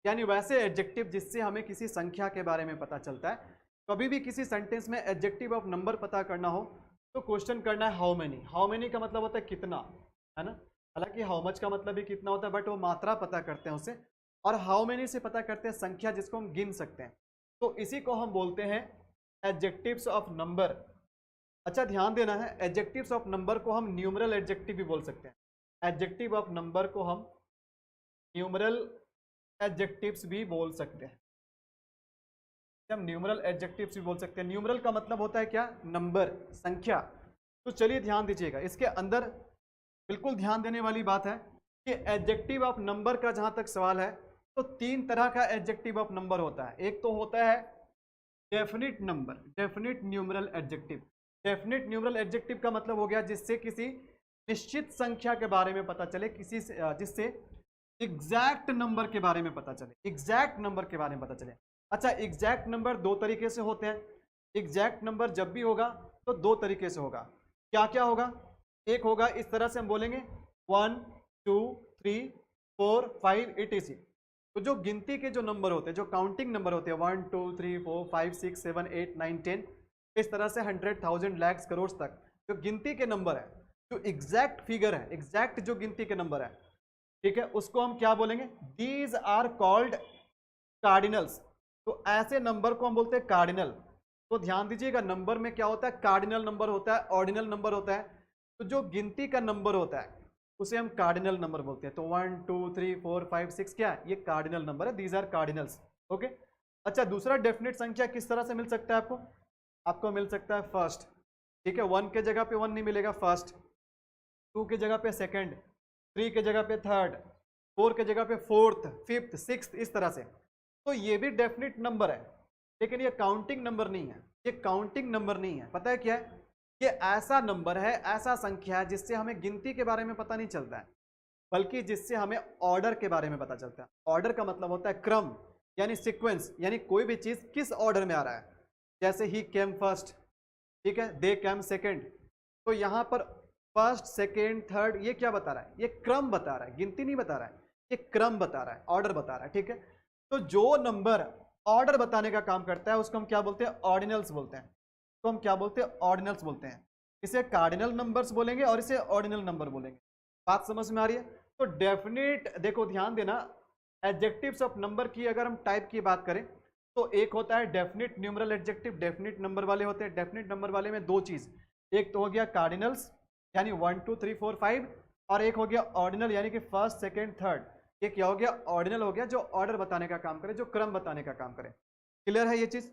यानी वैसे एडजेक्टिव जिससे हमें किसी संख्या के बारे में पता चलता है। कभी भी किसी सेंटेंस में एडजेक्टिव ऑफ नंबर पता करना हो तो क्वेश्चन करना है हाउ मेनी। हाउ मेनी का मतलब होता है कितना, है ना। हालांकि हाउ मच का मतलब भी कितना होता है, बट वो मात्रा पता करते हैं उसे। और हाउ मेनी से पता करते हैं संख्या, जिसको हम गिन सकते हैं। तो इसी को हम बोलते हैं एडजेक्टिव्स ऑफ नंबर। अच्छा ध्यान देना है, एडजेक्टिव्स ऑफ नंबर को हम न्यूमरल एडजेक्टिव भी बोल सकते हैं। एडजेक्टिव ऑफ नंबर को हम न्यूमरल एडजेक्टिव्स भी बोल सकते हैं। हम न्यूमरल एडजेक्टिव्स भी बोल सकते हैं। न्यूमरल का मतलब होता है क्या, नंबर, संख्या। तो चलिए ध्यान दीजिएगा, इसके अंदर बिल्कुल ध्यान देने वाली बात है कि एडजेक्टिव ऑफ नंबर का जहां तक सवाल है, तो तीन तरह का एडजेक्टिव ऑफ नंबर होता है। एक तो होता है definite number, definite numeral adjective. Definite numeral adjective का मतलब हो गया जिससे किसी निश्चित संख्या के बारे में पता चले, किसी जिससे एग्जैक्ट नंबर के बारे में पता चले, एग्जैक्ट नंबर के बारे में पता चले। अच्छा, एग्जैक्ट नंबर दो तरीके से होते हैं। एग्जैक्ट नंबर जब भी होगा तो दो तरीके से होगा। क्या क्या होगा, एक होगा इस तरह से हम बोलेंगे 1 2 3 4 5 etc। तो जो गिनती के जो नंबर होते हैं, जो काउंटिंग नंबर होते हैं 1 2 3 4 5 6 7 8 9 10, इस तरह से 100,000 लाख करोड़ तक जो गिनती के नंबर है, जो एग्जैक्ट फिगर है, एग्जैक्ट जो गिनती के नंबर है, ठीक है, उसको हम क्या बोलेंगे, दीज आर कॉल्ड कार्डिनल्स। तो ऐसे नंबर को हम बोलते हैं कार्डिनल। तो ध्यान दीजिएगा, नंबर में क्या होता है, कार्डिनल नंबर होता है, ऑर्डिनल नंबर होता है। तो जो गिनती का नंबर होता है उसे हम कार्डिनल नंबर बोलते हैं। तो 1 2 3 4 5 6 क्या है, ये कार्डिनल नंबर है, दीज आर कार्डिनल्स। ओके। अच्छा, दूसरा डेफिनेट संख्या किस तरह से मिल सकता है आपको, आपको मिल सकता है फर्स्ट, ठीक है, 1 के जगह पे 1 नहीं मिलेगा, फर्स्ट, 2 के जगह पे सेकंड, 3 के जगह पे थर्ड, 4 के जगह पे फोर्थ, फिफ्थ, सिक्स्थ, इस तरह से। तो ये भी डेफिनेट नंबर है, लेकिन ये काउंटिंग नंबर नहीं है, ये काउंटिंग नंबर नहीं है। पता है क्या है, ये ऐसा नंबर है, ऐसा संख्या है जिससे हमें गिनती के बारे में पता नहीं चलता है, बल्कि जिससे हमें ऑर्डर के बारे में पता चलता है। ऑर्डर का मतलब होता है क्रम, यानी सीक्वेंस, यानी कोई भी चीज किस ऑर्डर में आ रहा है। जैसे ही केम फर्स्ट, ठीक है, दे केम सेकेंड। तो यहां पर फर्स्ट सेकेंड थर्ड ये क्या बता रहा है, ये क्रम बता रहा है, गिनती नहीं बता रहा है, ये क्रम बता रहा है, ऑर्डर बता रहा है, ठीक है। तो जो नंबर ऑर्डर बताने का काम करता है उसको हम क्या बोलते हैं, ऑर्डिनल्स बोलते हैं। तो हम क्या बोलते हैं, ऑर्डिनल्स बोलते हैं। इसे कार्डिनल नंबर्स बोलेंगे और इसे ऑर्डिनल नंबर बोलेंगे। बात समझ में आ रही है। तो डेफिनेट, देखो ध्यान देना, एडजेक्टिव्स ऑफ नंबर की अगर हम टाइप की बात करें तो एक होता है definite numeral adjective, definite number वाले होते हैं। डेफिनेट नंबर वाले में दो चीज, एक तो हो गया कार्डिनल्स यानी 1 2 3 4 5, और एक हो गया ऑर्डिनल यानी कि फर्स्ट सेकेंड थर्ड। ये क्या हो गया, ऑर्डिनल हो गया, जो ऑर्डर बताने का काम करे, जो क्रम बताने का काम करे। क्लियर है ये चीज।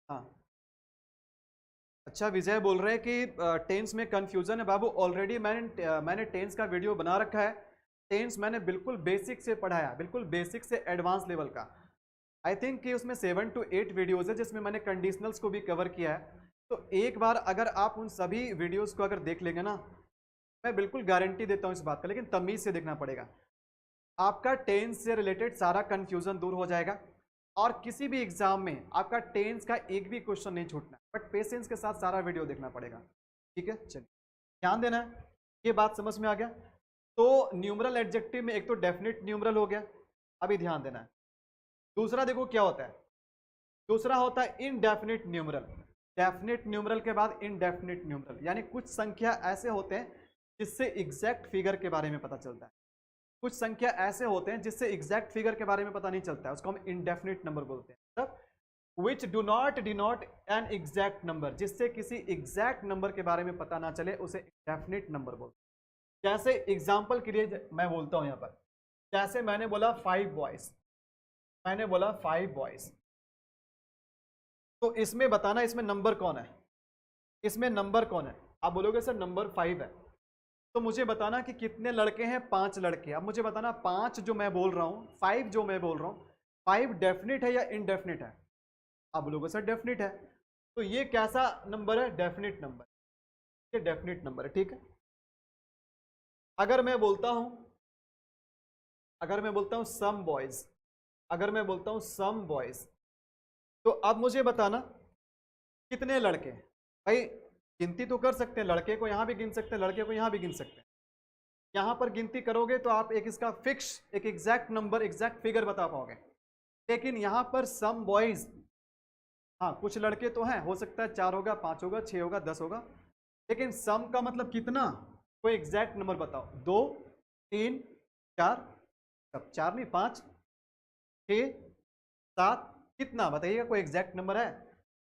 हाँ। अच्छा, विजय बोल रहे हैं कि टेंस में कंफ्यूजन है। बाबू ऑलरेडी मैंने टेंस का वीडियो बना रखा है। टेंस मैंने बिल्कुल बेसिक से पढ़ाया, बिल्कुल बेसिक से एडवांस लेवल का। आई थिंक कि उसमें 7 to 8 वीडियोज है जिसमें मैंने कंडीशनल्स को भी कवर किया है। तो एक बार अगर आप उन सभी वीडियोस को अगर देख लेंगे ना, मैं बिल्कुल गारंटी देता हूँ इस बात का, लेकिन तमीज से देखना पड़ेगा। आपका टेंस से रिलेटेड सारा कंफ्यूजन दूर हो जाएगा और किसी भी एग्जाम में आपका टेंस का एक भी क्वेश्चन नहीं छूटना, बट पेशेंस के साथ सारा वीडियो देखना पड़ेगा। ठीक है, चलिए ध्यान देना है, ये बात समझ में आ गया। तो न्यूमरल एडजेक्टिव में एक तो डेफिनेट न्यूमरल हो गया, अभी ध्यान देना है। दूसरा देखो क्या होता है, दूसरा होता है इनडेफिनिट न्यूमरल। डेफिनेट न्यूमरल के बाद इनडेफिनिट न्यूमरल, यानी कुछ संख्या ऐसे होते हैं जिससे एग्जैक्ट फिगर के बारे में पता चलता है, कुछ संख्या ऐसे होते हैं जिससे एग्जैक्ट फिगर के बारे में पता नहीं चलता है, उसको हम इनडेफिनिट नंबर बोलते हैं। मतलब which do not denote an exact number, जिससे किसी एग्जैक्ट नंबर के बारे में पता ना चले उसे डेफिनेट नंबर बोलते हैं। जैसे एग्जाम्पल के लिए मैं बोलता हूं यहां पर, जैसे मैंने बोला 5 बॉयज, मैंने बोला 5 बॉयज, तो इसमें बताना इसमें नंबर कौन है, इसमें नंबर कौन है। आप बोलोगे सर नंबर 5 है, तो मुझे बताना कि कितने लड़के हैं, 5 लड़के। अब मुझे बताना 5 जो मैं बोल रहा हूं, 5 जो मैं बोल रहा हूं, 5 डेफिनेट है या इनडेफिनेट है। आप बोलोगे सर डेफिनेट है, तो ये कैसा नंबर है, डेफिनेट नंबर, ये डेफिनेट नंबर है, ठीक है। अगर मैं बोलता हूं, अगर मैं बोलता हूं सम बॉयज, अगर मैं बोलता हूं सम बॉयज, तो अब मुझे बताना कितने लड़के। भाई गिनती तो कर सकते हैं, लड़के को यहां भी गिन सकते हैं, लड़के को यहां भी गिन सकते हैं। यहां पर गिनती करोगे तो आप एक इसका फिक्स, एक एग्जैक्ट नंबर, एग्जैक्ट फिगर बता पाओगे। लेकिन यहां पर सम बॉयज, हाँ कुछ लड़के तो हैं, हो सकता है 4 होगा, 5 होगा, 6 होगा, 10 होगा, लेकिन सम का मतलब कितना, कोई एग्जैक्ट नंबर बताओ। 2, 3, 4, सब 4 नहीं, 5, 6, 7, कितना बताइएगा, कोई एग्जैक्ट नंबर है।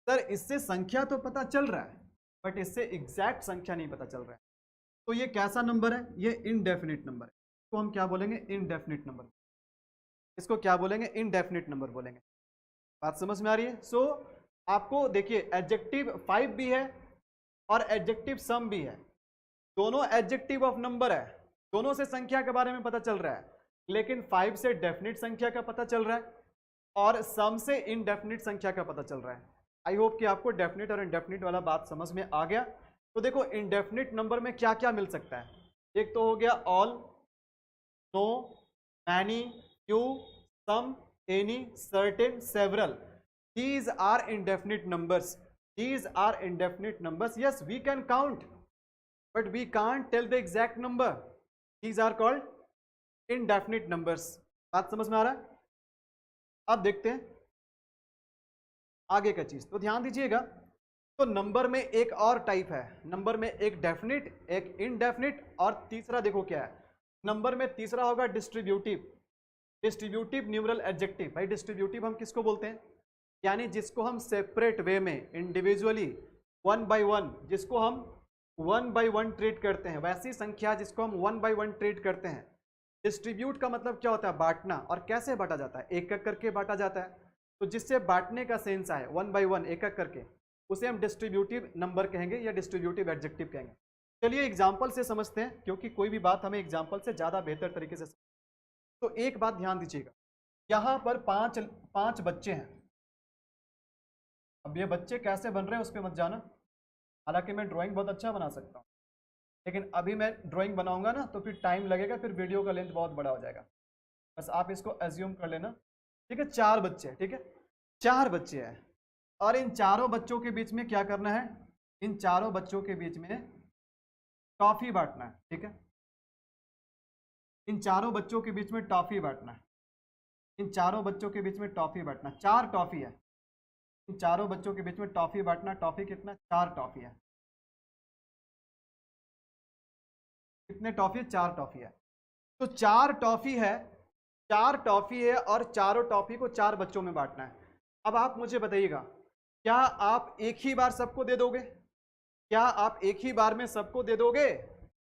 सर इससे संख्या तो पता चल रहा है, बट इससे एग्जैक्ट संख्या नहीं पता चल रहा है। तो ये कैसा नंबर है, ये इनडेफिनिट नंबर है। इसको हम क्या बोलेंगे, इनडेफिनिट नंबर। इसको क्या बोलेंगे, इनडेफिनिट नंबर बोलेंगे। बात समझ में आ रही है। सो आपको देखिए एडजेक्टिव 5 भी है और एडजेक्टिव सम भी है, दोनों एडजेक्टिव ऑफ नंबर है, दोनों से संख्या के बारे में पता चल रहा है। लेकिन 5 से डेफिनेट संख्या का पता चल रहा है और सम से इनडेफिनिट संख्या का पता चल रहा है। आई होप कि आपको डेफिनेट और इनडेफिनिट वाला बात समझ में आ गया। तो देखो इनडेफिनिट नंबर में क्या क्या मिल सकता है, एक तो हो गया all, no, many, few, some, any, certain, several. These are indefinite numbers. These are indefinite numbers. Yes, we can count, but we can't tell the exact number. These are called indefinite numbers. बात समझ में आ रहा है। अब देखते हैं आगे का चीज, तो ध्यान दीजिएगा। तो नंबर में एक और टाइप है, नंबर में एक डेफिनिट, एक इनडेफिनिट, और तीसरा देखो क्या है, नंबर में तीसरा होगा डिस्ट्रीब्यूटिव, डिस्ट्रीब्यूटिव न्यूमरल एडजेक्टिव। भाई डिस्ट्रीब्यूटिव हम किसको बोलते हैं, यानी जिसको हम सेपरेट वे में, इंडिविजुअली, 1 by 1, जिसको हम 1 by 1 ट्रीट करते हैं, वैसी संख्या जिसको हम 1 by 1 ट्रीट करते हैं। डिस्ट्रीब्यूट का मतलब क्या होता है, बांटना। और कैसे बांटा जाता है, एक एक करके बांटा जाता है। तो जिससे बांटने का सेंस आए, 1 by 1, एक एक करके, उसे हम डिस्ट्रीब्यूटिव नंबर कहेंगे या डिस्ट्रीब्यूटिव एडजेक्टिव कहेंगे। चलिए एग्जाम्पल से समझते हैं, क्योंकि कोई भी बात हमें एग्जाम्पल से ज़्यादा बेहतर तरीके से। तो एक बात ध्यान दीजिएगा, यहाँ पर पांच बच्चे हैं। अब ये बच्चे कैसे बन रहे हैं उस पर मत जाना, हालांकि मैं ड्राइंग बहुत अच्छा बना सकता हूँ, लेकिन अभी मैं ड्राइंग बनाऊंगा ना तो फिर टाइम लगेगा, फिर वीडियो का लेंथ बहुत बड़ा हो जाएगा। बस आप इसको एज्यूम कर लेना, ठीक है। 4 बच्चे हैं, ठीक है, 4 बच्चे हैं, और इन चारों बच्चों के बीच में क्या करना है, इन चारों बच्चों के बीच में टॉफी बांटना है, ठीक है। इन चारों बच्चों के बीच में टॉफी बांटना है, इन चारों बच्चों के बीच में टॉफी बांटना, 4 टॉफी है, इन चारों बच्चों के बीच में टॉफी बांटना। टॉफी कितना, 4 टॉफी है। कितने टॉफी है, 4 टॉफी है। तो 4 टॉफी है, 4 टॉफी है, और चारों टॉफी को 4 बच्चों में बांटना है। अब आप मुझे बताइएगा, क्या आप एक ही बार सबको दे दोगे, क्या आप एक ही बार में सबको दे दोगे,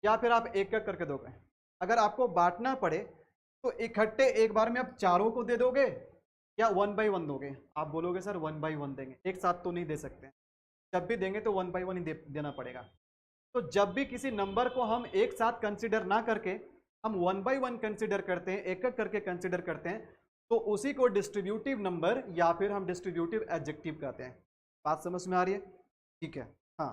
या फिर आप एक एक करके दोगे। अगर आपको बांटना पड़े तो इकट्ठे एक बार में आप चारों को दे दोगे या 1 by 1 दोगे। आप बोलोगे सर 1 by 1 देंगे, एक साथ तो नहीं दे सकते, जब भी देंगे तो 1 by 1 ही देना पड़ेगा। तो जब भी किसी नंबर को हम एक साथ कंसिडर ना करके हम 1 by 1 कंसिडर करते हैं, एक एक करके कंसिडर करते हैं, तो उसी को डिस्ट्रीब्यूटिव नंबर या फिर हम डिस्ट्रीब्यूटिव एडजेक्टिव कहते हैं। बात समझ में आ रही है, ठीक है। हाँ,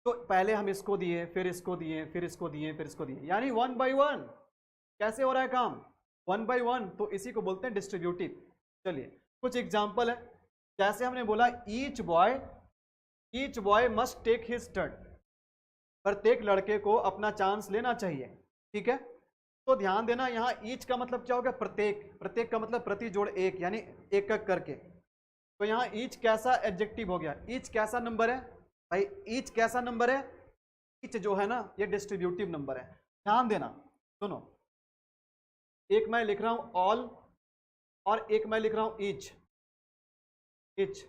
तो पहले हम इसको दिए, फिर इसको दिए, फिर इसको दिए, फिर इसको दिए, यानी 1 by 1। कैसे हो रहा है काम, 1 by 1, तो इसी को बोलते हैं डिस्ट्रीब्यूटिव। चलिए कुछ एग्जाम्पल है, जैसे हमने बोला each boy must take his turn, प्रत्येक लड़के को अपना चांस लेना चाहिए, ठीक है। तो ध्यान देना, यहाँ ईच का मतलब क्या होगा, प्रत्येक, प्रत्येक का मतलब प्रति जोड़ एक, यानी एक एक करके। तो यहाँ ईच कैसा एडजेक्टिव हो गया, ईच कैसा नंबर है भाई, ईच कैसा नंबर है, ईच जो है ना ये डिस्ट्रीब्यूटिव नंबर है। ध्यान देना, सुनो, एक मैं लिख रहा हूं ऑल और एक मैं लिख रहा हूं ईच, ईच।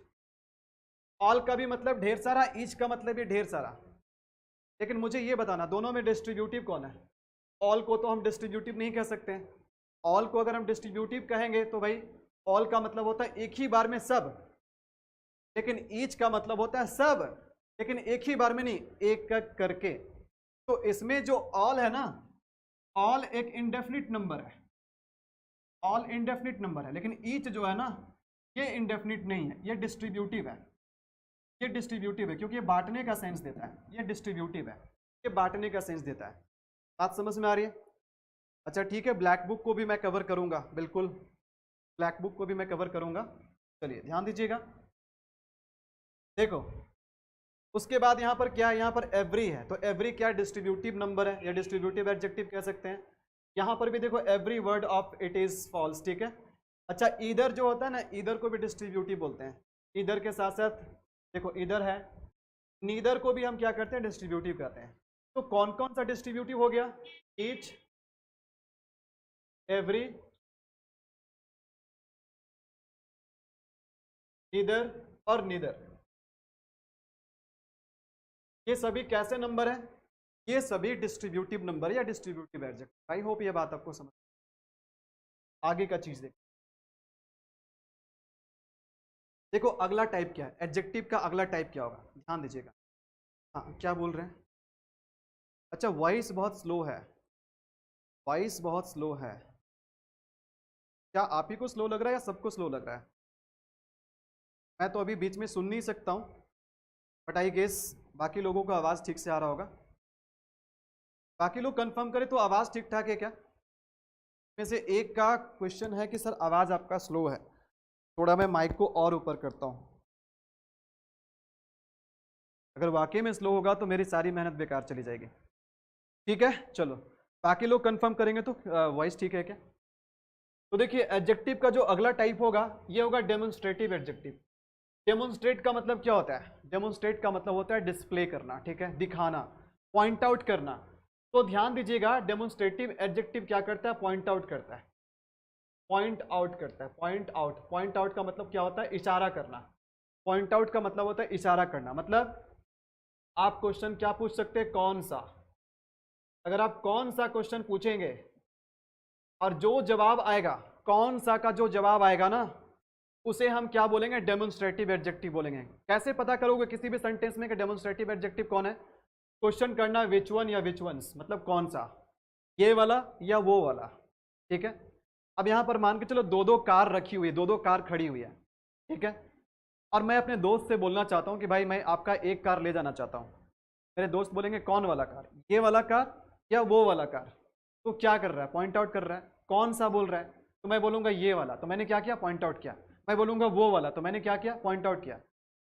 ऑल का भी मतलब ढेर सारा, ईच का मतलब भी ढेर सारा। लेकिन मुझे ये बताना दोनों में डिस्ट्रीब्यूटिव कौन है? ऑल को तो हम डिस्ट्रीब्यूटिव नहीं कह सकते हैं। ऑल को अगर हम डिस्ट्रीब्यूटिव कहेंगे तो भाई ऑल का मतलब होता है एक ही बार में सब, लेकिन ईच का मतलब होता है सब, लेकिन एक ही बार में नहीं, एक एक करके। तो इसमें जो ऑल है ना, ऑल एक इंडेफिनिट नंबर है, ऑल इंडेफिनिट नंबर है, लेकिन ईच जो है ना ये इंडेफिनिट नहीं है, ये डिस्ट्रीब्यूटिव है। ये डिस्ट्रीब्यूटिव है क्योंकि ये बांटने का सेंस देता है, ये डिस्ट्रीब्यूटिव है, ये बांटने का सेंस देता है। बात समझ में आ रही है? अच्छा ठीक है, ब्लैक बुक को भी मैं कवर करूंगा, बिल्कुल ब्लैक बुक को भी मैं कवर करूंगा। चलिए ध्यान दीजिएगा, देखो उसके बाद यहाँ पर क्या है, यहाँ पर एवरी है, तो एवरी क्या डिस्ट्रीब्यूटिव नंबर है या डिस्ट्रीब्यूटिव एडजेक्टिव कह सकते हैं। यहाँ पर भी देखो every word of it is false, ठीक है। अच्छा ईदर जो होता है ना, ईदर को भी डिस्ट्रीब्यूटिव बोलते हैं। ईदर के साथ साथ देखो ईदर है, नीदर को भी हम क्या करते हैं, डिस्ट्रीब्यूटिव कहते हैं। तो कौन कौन सा डिस्ट्रीब्यूटिव हो गया? ईच, एवरी, ईदर और नीदर। ये सभी कैसे नंबर है? ये सभी डिस्ट्रीब्यूटिव नंबर या डिस्ट्रीब्यूटिव एडजेक्टिव। आई होप ये बात आपको समझ। आगे का चीज देखो अगला टाइप क्या है, एडजेक्टिव का अगला टाइप क्या होगा, ध्यान दीजिएगा। हाँ क्या बोल रहे हैं? अच्छा वॉइस बहुत स्लो है, वॉइस बहुत स्लो है। क्या आप ही को स्लो लग रहा है या सबको स्लो लग रहा है? मैं तो अभी बीच में सुन नहीं सकता हूँ, बट आई गेस बाकी लोगों को आवाज़ ठीक से आ रहा होगा। बाकी लोग कंफर्म करें तो आवाज़ ठीक ठाक है क्या? में से एक का क्वेश्चन है कि सर आवाज़ आपका स्लो है, थोड़ा मैं माइक को और ऊपर करता हूँ। अगर वाकई में स्लो होगा तो मेरी सारी मेहनत बेकार चली जाएगी। ठीक है चलो, बाकी लोग कंफर्म करेंगे तो वॉइस ठीक है क्या? तो देखिए एडजेक्टिव का जो अगला टाइप होगा ये होगा डेमोन्स्ट्रेटिव एडजेक्टिव। डेमोन्स्ट्रेट का मतलब क्या होता है? डेमोन्स्ट्रेट का मतलब होता है डिस्प्ले करना, ठीक है, दिखाना, पॉइंट आउट करना। तो ध्यान दीजिएगा डेमोन्स्ट्रेटिव एडजेक्टिव क्या करता है? पॉइंट आउट करता है, पॉइंट आउट करता है, पॉइंट आउट। पॉइंट आउट का मतलब क्या होता है? इशारा करना। पॉइंट आउट का मतलब होता है इशारा करना। मतलब आप क्वेश्चन क्या पूछ सकते हैं? कौन सा। अगर आप कौन सा क्वेश्चन पूछेंगे और जो जवाब आएगा, कौन सा का जो जवाब आएगा ना, उसे हम क्या बोलेंगे? डेमोन्स्ट्रेटिव एडजेक्टिव बोलेंगे। कैसे पता करोगे किसी भी सेंटेंस में कि डेमोन्स्ट्रेटिव एडजेक्टिव कौन है? क्वेश्चन करना विच वन या विच वंस, मतलब कौन सा, ये वाला या वो वाला, ठीक है। अब यहां पर मान के चलो दो दो कार रखी हुई है, दो दो कार खड़ी हुई है, ठीक है, और मैं अपने दोस्त से बोलना चाहता हूं कि भाई मैं आपका एक कार ले जाना चाहता हूं। मेरे दोस्त बोलेंगे कौन वाला कार, ये वाला कार या वो वाला कार। तो क्या कर रहा है? पॉइंट आउट कर रहा है। कौन सा बोल रहा है? तो मैं बोलूंगा ये वाला, तो मैंने क्या किया? पॉइंट आउट किया। मैं बोलूंगा वो वाला, तो मैंने क्या किया? पॉइंट आउट किया।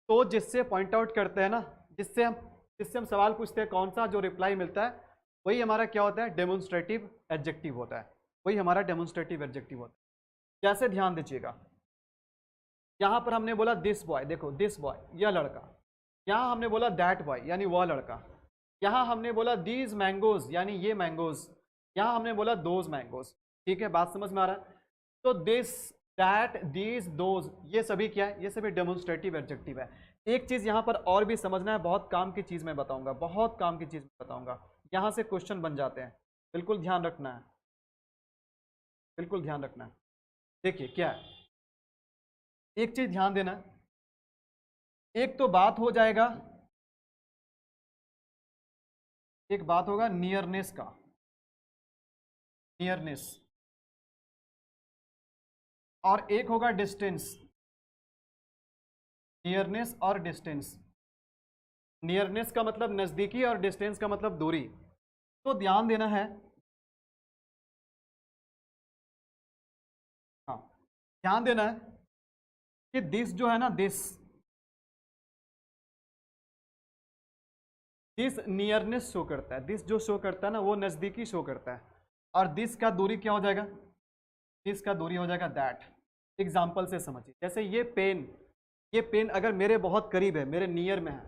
तो जिससे पॉइंट आउट करते हैं ना, जिससे हम सवाल पूछते हैं कौन सा, जो रिप्लाई मिलता है वही हमारा क्या होता है? डेमोन्स्ट्रेटिव एडजेक्टिव होता है, वही हमारा डेमोन्स्ट्रेटिव एडजेक्टिव होता है। जैसे ध्यान दीजिएगा, यहां पर हमने बोला दिस बॉय, देखो दिस बॉय यह लड़का, यहां हमने बोला दैट बॉय यानी वह लड़का, यहां हमने बोला दीज मैंगोज यानी ये मैंगोज, यहां हमने बोला दोज मैंगोज। ठीक है, बात समझ में आ रहा है? तो दिस, दैट, दीज, दोज, ये सभी क्या है? ये सभी डेमोन्स्ट्रेटिव एडजेक्टिव है। एक चीज यहां पर और भी समझना है, बहुत काम की चीज मैं बताऊंगा, बहुत काम की चीज बताऊंगा, यहां से क्वेश्चन बन जाते हैं, बिल्कुल ध्यान रखना है, बिल्कुल ध्यान रखना है। देखिए क्या है, एक चीज ध्यान देना, एक तो बात हो जाएगा, एक बात होगा नियरनेस का, नियरनेस, और एक होगा डिस्टेंस, नियरनेस और डिस्टेंस। नियरनेस का मतलब नजदीकी और डिस्टेंस का मतलब दूरी। तो ध्यान देना है, हाँ ध्यान देना है कि दिस जो है ना, दिस नियरनेस शो करता है, दिस जो शो करता है ना वो नजदीकी शो करता है, और दिस का दूरी क्या हो जाएगा? दिस का दूरी हो जाएगा दैट। एग्जाम्पल से समझिए, जैसे ये पेन अगर मेरे बहुत करीब है, मेरे नियर में है,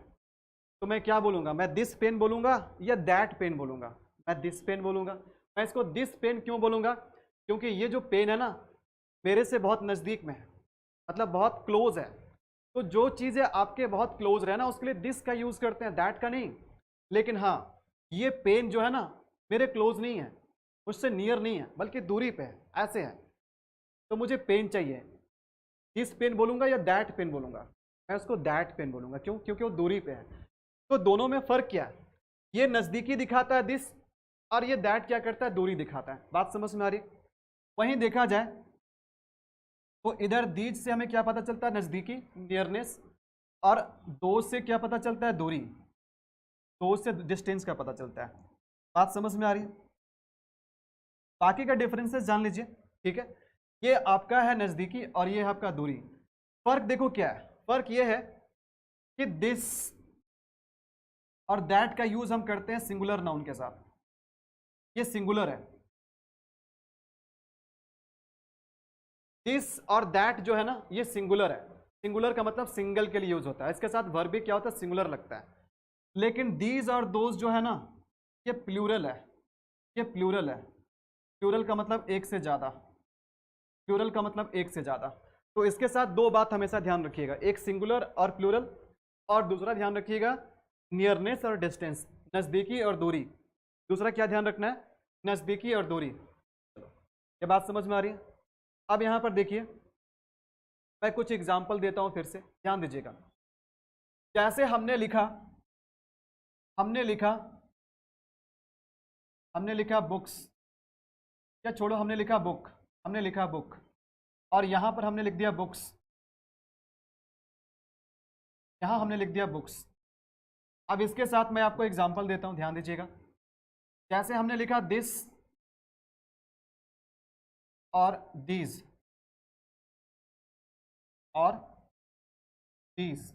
तो मैं क्या बोलूंगा? मैं दिस पेन बोलूंगा या दैट पेन बोलूंगा? मैं दिस पेन बोलूंगा। मैं इसको दिस पेन क्यों बोलूंगा? क्योंकि ये जो पेन है ना मेरे से बहुत नजदीक में है, मतलब बहुत क्लोज है, तो जो चीजें आपके बहुत क्लोज रहे ना उसके लिए दिस का यूज करते हैं, दैट का नहीं। लेकिन हाँ, ये पेन जो है ना मेरे क्लोज नहीं है, मुझसे नियर नहीं है, बल्कि दूरी पे है, ऐसे है, तो मुझे पेन चाहिए। दिस पेन बोलूंगा या दैट पेन बोलूंगा? मैं उसको दैट पेन बोलूंगा। क्यों? क्योंकि वो दूरी पे है। तो दोनों में फर्क क्या है? ये नजदीकी दिखाता है दिस, और ये दैट क्या करता है? दूरी दिखाता है। बात समझ में आ रही? वहीं देखा जाए तो इधर दीज से हमें क्या पता चलता है? नजदीकी, नियरनेस। और दो से क्या पता चलता है? दूरी। दो से डिस्टेंस का पता चलता है। बात समझ में आ रही है? बाकी का डिफरेंसेस जान लीजिए, ठीक है। ये आपका है नजदीकी और ये है आपका दूरी। फर्क देखो क्या है? फर्क ये है कि दिस और दैट का यूज हम करते हैं सिंगुलर नाउन के साथ। ये सिंगुलर है। दिस और दैट जो है ना ये सिंगुलर है। सिंगुलर का मतलब सिंगल के लिए यूज होता है, इसके साथ वर्ब भी क्या होता है? सिंगुलर लगता है। लेकिन दीज और दोज जो है ना ये प्लूरल है। ये प्लूरल है। प्लूरल का मतलब एक से ज्यादा। प्लूरल का मतलब एक से ज्यादा। तो इसके साथ दो बात हमेशा ध्यान रखिएगा, एक सिंगुलर और प्लूरल, और दूसरा ध्यान रखिएगा नियरनेस और डिस्टेंस, नजदीकी और दूरी। दूसरा क्या ध्यान रखना है? नजदीकी और दूरी। चलो, ये बात समझ में आ रही है? अब यहां पर देखिए, मैं कुछ एग्जाम्पल देता हूं, फिर से ध्यान दीजिएगा। जैसे हमने लिखा बुक्स, या छोड़ो, हमने लिखा बुक, और यहां पर हमने लिख दिया बुक्स, यहां हमने लिख दिया बुक्स। अब इसके साथ मैं आपको एग्जांपल देता हूं, ध्यान दीजिएगा। जैसे हमने लिखा दिस और दीज और दीज,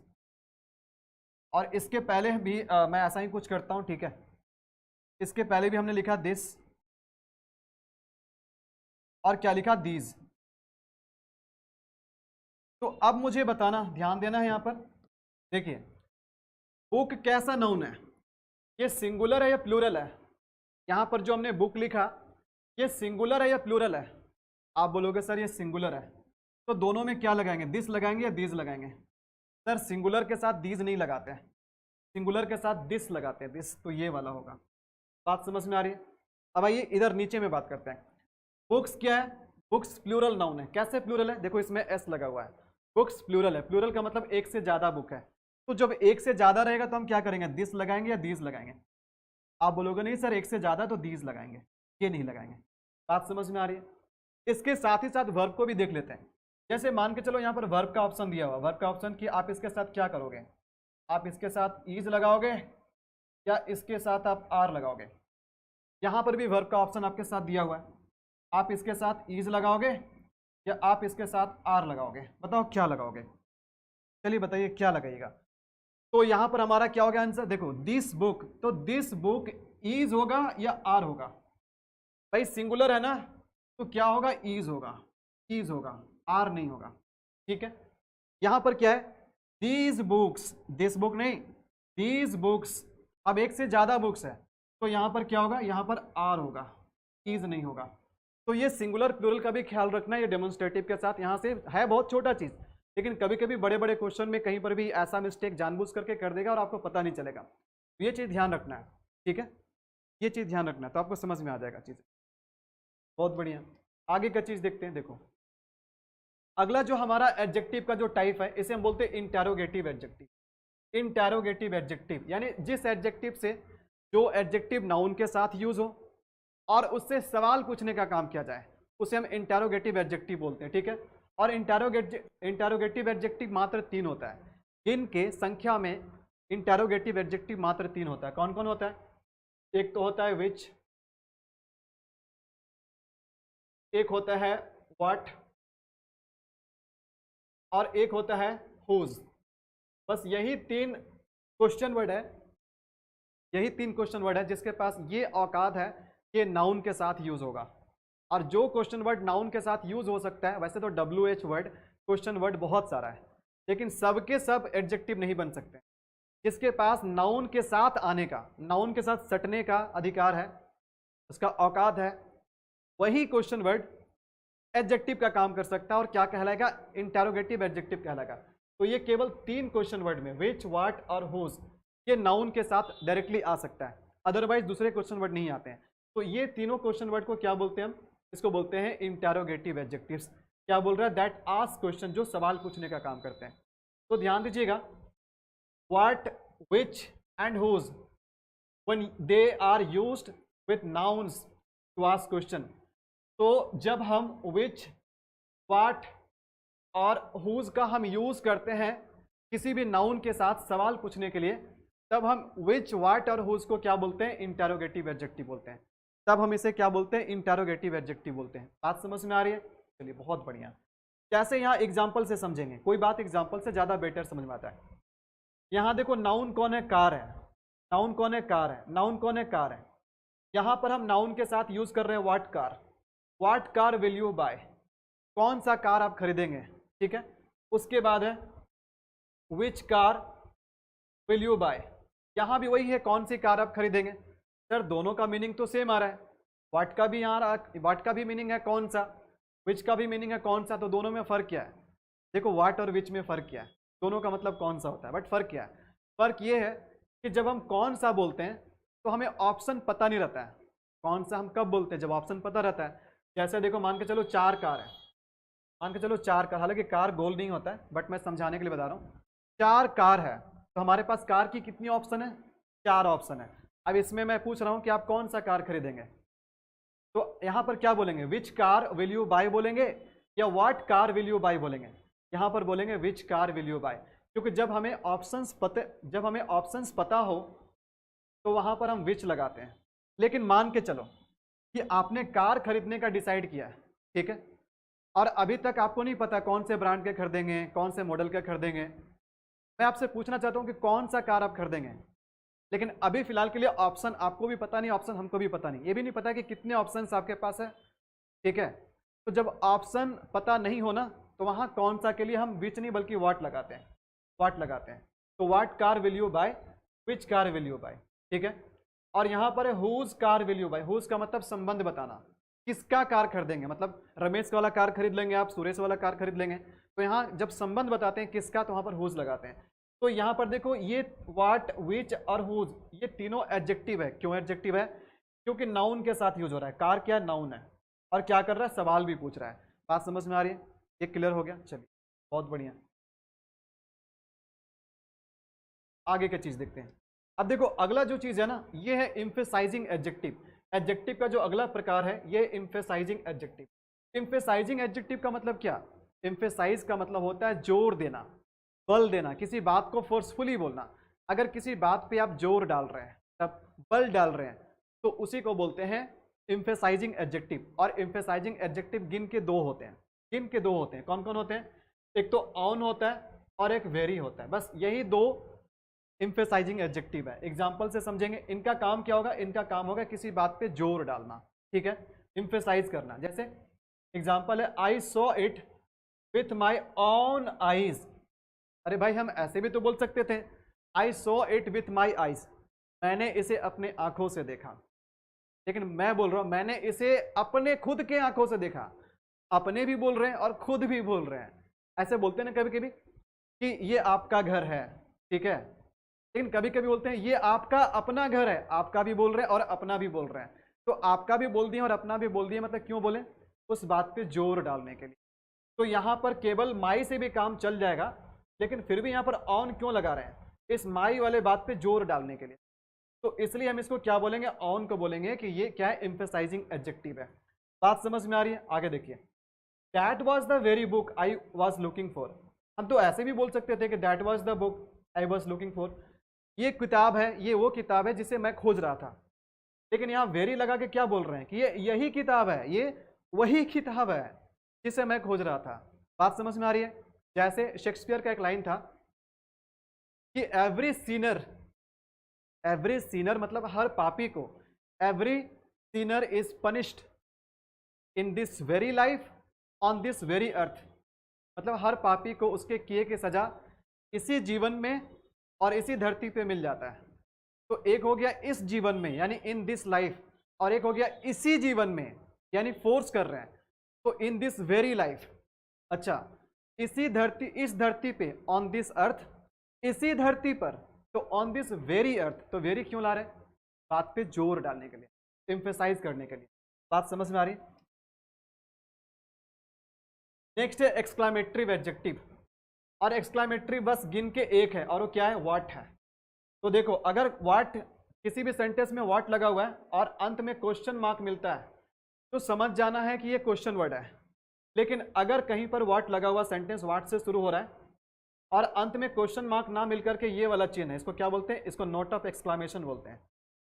और इसके पहले भी मैं ऐसा ही कुछ करता हूं, ठीक है। इसके पहले भी हमने लिखा दिस और क्या लिखा? दीज। तो अब मुझे बताना, ध्यान देना है यहां पर। देखिए, बुक कैसा नाउन है? ये सिंगुलर है या प्लूरल है? यहां पर जो हमने बुक लिखा ये सिंगुलर है या प्लूरल है? आप बोलोगे सर ये सिंगुलर है, तो दोनों में क्या लगाएंगे? दिस लगाएंगे या दीज लगाएंगे? सर सिंगुलर के साथ दीज नहीं लगाते हैं, सिंगुलर के साथ दिस लगाते हैं, दिस, तो ये वाला होगा। बात समझ में आ रही है? अब आइए इधर नीचे में बात करते हैं। बुक्स क्या है? बुक्स प्लूरल नाउन है। कैसे प्लूरल है? देखो इसमें एस लगा हुआ है। बुक्स प्लूरल है। प्लूरल का मतलब एक से ज्यादा बुक है। तो जब एक से ज्यादा रहेगा तो हम क्या करेंगे? दिस लगाएंगे या दीज लगाएंगे? आप बोलोगे नहीं सर एक से ज्यादा तो दीज लगाएंगे, ये नहीं लगाएंगे। बात समझ में आ रही है? इसके साथ ही साथ वर्ब को भी देख लेते हैं। जैसे मान के चलो यहाँ पर वर्ब का ऑप्शन दिया हुआ, वर्ब का ऑप्शन कि आप इसके साथ क्या करोगे? आप इसके साथ इज लगाओगे या इसके साथ आप आर लगाओगे? यहाँ पर भी वर्ब का ऑप्शन आपके साथ दिया हुआ है, आप इसके साथ इज लगाओगे या आप इसके साथ आर लगाओगे? बताओ क्या लगाओगे? चलिए बताइए क्या लगाइएगा। तो यहां पर हमारा क्या होगा आंसर? देखो दिस बुक, तो दिस बुक इज होगा या आर होगा? भाई सिंगुलर है ना, तो क्या होगा? इज होगा, इज होगा, आर नहीं होगा, ठीक है। यहां पर क्या है? दीज बुक्स, दिस बुक नहीं, दीज बुक्स। अब एक से ज्यादा बुक्स है तो यहां पर क्या होगा? यहां पर आर होगा, इज नहीं होगा। तो ये सिंगुलर प्लूरल का भी ख्याल रखना है, ये डेमोन्स्ट्रेटिव के साथ यहां से है बहुत छोटा चीज, लेकिन कभी कभी बड़े बड़े क्वेश्चन में कहीं पर भी ऐसा मिस्टेक जानबूझ करके कर देगा और आपको पता नहीं चलेगा। तो ये चीज ध्यान रखना है, ठीक है। ये चीज ध्यान रखना है तो आपको समझ में आ जाएगा चीज। बहुत बढ़िया, आगे का चीज देखते हैं। देखो अगला जो हमारा एडजेक्टिव का जो टाइप है इसे हम बोलते हैं इंटेरोगेटिव एडजेक्टिव। इंटेरोगेटिव एडजेक्टिव यानी जिस एडजेक्टिव से जो एडजेक्टिव नाउन के साथ यूज हो और उससे सवाल पूछने का काम किया जाए उसे हम इंटेरोगेटिव एडजेक्टिव बोलते हैं, ठीक है। और इंटेरोगेटिव एडजेक्टिव मात्र 3 होता है, जिनके संख्या में इंटेरोगेटिव एडजेक्टिव मात्र 3 होता है। कौन कौन होता है? एक तो होता है विच, एक होता है व्हाट, और एक होता है हुज। बस यही 3 क्वेश्चन वर्ड है, यही 3 क्वेश्चन वर्ड है जिसके पास ये औकात है कि नाउन के साथ यूज होगा। और जो क्वेश्चन वर्ड नाउन के साथ यूज हो सकता है, वैसे तो WH वर्ड क्वेश्चन वर्ड बहुत सारा है, लेकिन सबके सब एडजेक्टिव नहीं बन सकते। जिसके पास नाउन के साथ आने का, नाउन के साथ सटने का अधिकार है, उसका औकात है, वही क्वेश्चन वर्ड एडजेक्टिव का काम कर सकता है और क्या कहलाएगा? इंटेरोगेटिव एडजेक्टिव कहलाएगा। तो ये केवल 3 क्वेश्चन वर्ड में विच, व्हाट और हुज ये नाउन के साथ डायरेक्टली आ सकता है, अदरवाइज दूसरे क्वेश्चन वर्ड नहीं आते हैं। तो ये तीनों क्वेश्चन वर्ड को क्या बोलते हैं हम? इसको बोलते हैं इंटेरोगेटिव एडजेक्टिव्स। क्या बोल रहा है? दैट आस्क क्वेश्चन, जो सवाल पूछने का काम करते हैं। तो ध्यान दीजिएगा, what, which and whose when they are used with nouns to ask question. तो जब हम विच, व्हाट और हुज का हम यूज करते हैं किसी भी नाउन के साथ सवाल पूछने के लिए, तब हम विच, व्हाट और हुज को क्या बोलते हैं? इंटेरोगेटिव एडजेक्टिव बोलते हैं। तब हम इसे क्या बोलते हैं? इंटेरोगेटिव एडजेक्टिव बोलते हैं। बात समझ में आ रही है? चलिए, बहुत बढ़िया। कैसे? यहाँ एग्जाम्पल से समझेंगे, कोई बात एग्जाम्पल से ज्यादा बेटर समझ में आता है। यहाँ देखो, नाउन कौन है? कार है। नाउन कौन है? कार है। नाउन कौन है? कार है। यहाँ पर हम नाउन के साथ यूज कर रहे हैं what car. What car will you buy? कौन सा कार आप खरीदेंगे, ठीक है। उसके बाद है which car will you buy. यहाँ भी वही है, कौन सी कार आप खरीदेंगे। सर दोनों का मीनिंग तो सेम आ रहा है, व्हाट का भी यहाँ व्हाट का भी मीनिंग है कौन सा, विच का भी मीनिंग है कौन सा, तो दोनों में फर्क क्या है? देखो, व्हाट और विच में फर्क क्या है? दोनों का मतलब कौन सा होता है, बट फर्क क्या है? फर्क ये है कि जब हम कौन सा बोलते हैं तो हमें ऑप्शन पता नहीं रहता है। कौन सा हम कब बोलते हैं? जब ऑप्शन पता रहता है। जैसे देखो, मान के चलो 4 कार है, मान के चलो 4 कार, हालांकि कार गोल नहीं होता है, बट मैं समझाने के लिए बता रहा हूँ। 4 कार है, तो हमारे पास कार की कितनी ऑप्शन है? 4 ऑप्शन है। अब इसमें मैं पूछ रहा हूँ कि आप कौन सा कार खरीदेंगे, तो यहाँ पर क्या बोलेंगे? Which car will you buy बोलेंगे या what car will you buy बोलेंगे? यहाँ पर बोलेंगे which car will you buy, क्योंकि जब हमें ऑप्शंस पता हो तो वहाँ पर हम विच लगाते हैं। लेकिन मान के चलो कि आपने कार खरीदने का डिसाइड किया है, ठीक है, और अभी तक आपको नहीं पता कौन से ब्रांड के खरीदेंगे, कौन से मॉडल के खरीदेंगे। मैं आपसे पूछना चाहता हूँ कि कौन सा कार आप खरीदेंगे, लेकिन अभी फिलहाल के लिए ऑप्शन आपको भी पता नहीं, ऑप्शन हमको भी पता नहीं, ये भी नहीं पता कि कितने ऑप्शंस आपके पास है, ठीक है। तो जब ऑप्शन पता नहीं होना, तो वहाँ कौन सा के लिए हम विच नहीं बल्कि व्हाट लगाते हैं, व्हाट लगाते हैं। तो what car will you buy, which car will you buy, ठीक है। और यहाँ पर है whose car will you buy. Whose का मतलब संबंध बताना, किसका कार खरीदेंगे, मतलब रमेश वाला कार खरीद लेंगे आप, सुरेश वाला कार खरीद लेंगे। तो यहाँ जब संबंध बताते हैं किसका, तो वहाँ पर हुज लगाते हैं। तो यहाँ पर देखो, ये व्हाट, विच और हुज ये तीनों एडजेक्टिव है। क्यों एडजेक्टिव है? क्योंकि नाउन के साथ यूज हो रहा है। कार क्या नाउन है, और क्या कर रहा है? सवाल भी पूछ रहा है। बात समझ में आ रही है? ये क्लियर हो गया? चलिए, बहुत बढ़िया। आगे क्या चीज देखते हैं। अब देखो, अगला जो चीज है ना, ये है एम्फेसाइजिंग एडजेक्टिव। एडजेक्टिव का जो अगला प्रकार है, ये एम्फेसाइजिंग एडजेक्टिव। एम्फेसाइजिंग एडजेक्टिव का मतलब क्या? एम्फेसाइज का मतलब होता है जोर देना, बल देना, किसी बात को फोर्सफुली बोलना। अगर किसी बात पे आप जोर डाल रहे हैं, तब बल डाल रहे हैं, तो उसी को बोलते हैं एम्फेसाइजिंग एडजेक्टिव। और एम्फेसाइजिंग एडजेक्टिव गिन के 2 होते हैं। गिन के 2 होते हैं। कौन कौन होते हैं? एक तो ऑन होता है और एक वेरी होता है। बस यही 2 एम्फेसाइजिंग एडजेक्टिव है। एग्जाम्पल से समझेंगे। इनका काम क्या होगा? इनका काम होगा किसी बात पे जोर डालना, ठीक है, एम्फेसाइज करना। जैसे एग्जाम्पल है, I saw it with my own eyes. अरे भाई, हम ऐसे भी तो बोल सकते थे, I saw it with my eyes, मैंने इसे अपने आंखों से देखा। लेकिन मैं बोल रहा हूं, मैंने इसे अपने खुद के आंखों से देखा। अपने भी बोल रहे हैं और खुद भी बोल रहे हैं। ऐसे बोलते हैं ना कभी कभी कि ये आपका घर है, ठीक है, लेकिन कभी कभी बोलते हैं ये आपका अपना घर है। आपका भी बोल रहे हैं और अपना भी बोल रहे हैं। तो आपका भी बोल दिए और अपना भी बोल दिए, मतलब क्यों बोले? उस बात पे जोर डालने के लिए। तो यहाँ पर केवल माई से भी काम चल जाएगा, लेकिन फिर भी यहाँ पर ऑन क्यों लगा रहे हैं? इस माई वाले बात पे जोर डालने के लिए। तो इसलिए हम इसको क्या बोलेंगे? ऑन को बोलेंगे कि ये क्या है? एम्फेसाइजिंग एडजेक्टिव है। बात समझ में आ रही है? आगे देखिए, that was the very book I was looking for. हम तो ऐसे भी बोल सकते थे कि that was the book I was looking for. ये किताब है, ये वो किताब है जिसे मैं खोज रहा था। लेकिन यहाँ वेरी लगा के क्या बोल रहे हैं कि ये यही किताब है, ये वही किताब है जिसे मैं खोज रहा था। बात समझ में आ रही है? जैसे शेक्सपियर का एक लाइन था कि एवरी सीनर मतलब हर पापी को, every sinner is punished in this very life on this very earth. मतलब हर पापी को उसके किए की सजा इसी जीवन में और इसी धरती पे मिल जाता है। तो एक हो गया इस जीवन में यानी इन दिस लाइफ, और एक हो गया इसी जीवन में यानी फोर्स कर रहे हैं, तो इन दिस वेरी लाइफ। अच्छा, इस धरती पे, ऑन दिस अर्थ, इसी धरती पर, तो ऑन दिस वेरी अर्थ, तो वेरी क्यों ला रहे हैं? बात पे जोर डालने के लिए, एम्फेसाइज करने के लिए। बात समझ में आ रही? नेक्स्ट है एक्सक्लामेटरी एडजेक्टिव, और एक्सक्लामेटरी बस गिन के एक है, और वो क्या है? व्हाट है। तो देखो, अगर व्हाट, किसी भी सेंटेंस में व्हाट लगा हुआ है और अंत में क्वेश्चन मार्क मिलता है, तो समझ जाना है कि ये क्वेश्चन वर्ड है। लेकिन अगर कहीं पर व्हाट लगा हुआ, सेंटेंस व्हाट से शुरू हो रहा है और अंत में क्वेश्चन मार्क ना मिलकर के ये वाला चिन्ह है, इसको क्या बोलते हैं? इसको नोट ऑफ एक्सक्लामेशन बोलते हैं,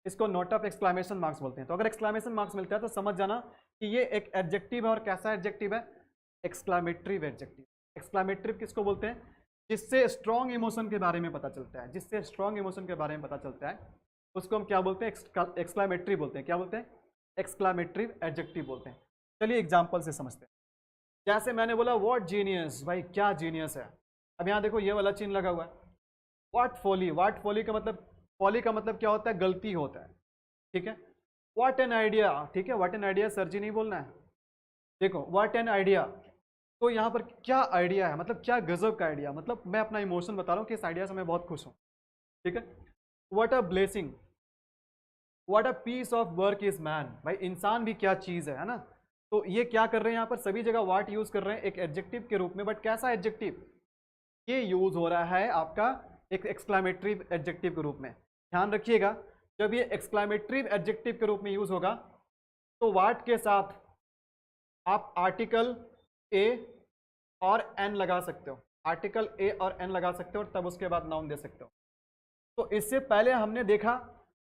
इसको नोट ऑफ एक्सक्लामेशन मार्क्स बोलते हैं। तो अगर एक्सक्लामेशन मार्क्स मिलता है तो समझ जाना कि ये एक एडजेक्टिव है, और कैसा एडजेक्टिव है? Exclamatory adjective. एक्सक्लामेटरी किसको बोलते हैं? जिससे स्ट्रॉन्ग इमोशन के बारे में पता चलता है, जिससे स्ट्रॉन्ग इमोशन के बारे में पता चलता है, उसको हम क्या बोलते हैं? एक्सक्लामेटरी बोलते हैं। क्या बोलते हैं? एक्सक्लामेटरी एडजेक्टिव बोलते हैं। चलिए एग्जाम्पल से समझते हैं। जैसे मैंने बोला व्हाट जीनियस, भाई क्या जीनियस है। अब यहाँ देखो ये वाला चिन्ह लगा हुआ है, व्हाट फॉली। व्हाट फॉली का मतलब, फॉली का मतलब क्या होता है? गलती होता है, ठीक है। व्हाट एन आइडिया, ठीक है, व्हाट एन आइडिया सर जी नहीं बोलना है। देखो व्हाट एन आइडिया, तो यहाँ पर क्या आइडिया है, मतलब क्या गजब का आइडिया, मतलब मैं अपना इमोशन बता रहा हूँ कि इस आइडिया से मैं बहुत खुश हूँ, ठीक है। What a blessing, what a piece of work is man, भाई इंसान भी क्या चीज़ है ना। तो ये क्या कर रहे हैं यहाँ पर? सभी जगह व्हाट यूज कर रहे हैं एक एडजेक्टिव के रूप में, बट कैसा एडजेक्टिव? ये यूज हो रहा है आपका एक एक्सक्लामेटरी एडजेक्टिव के रूप में। ध्यान रखिएगा, जब ये एक्सक्लामेटरी एडजेक्टिव के रूप में यूज होगा तो व्हाट के साथ आप आर्टिकल ए और एन लगा सकते हो, आर्टिकल ए और एन लगा सकते हो, और तब उसके बाद नाउन दे सकते हो। तो इससे पहले हमने देखा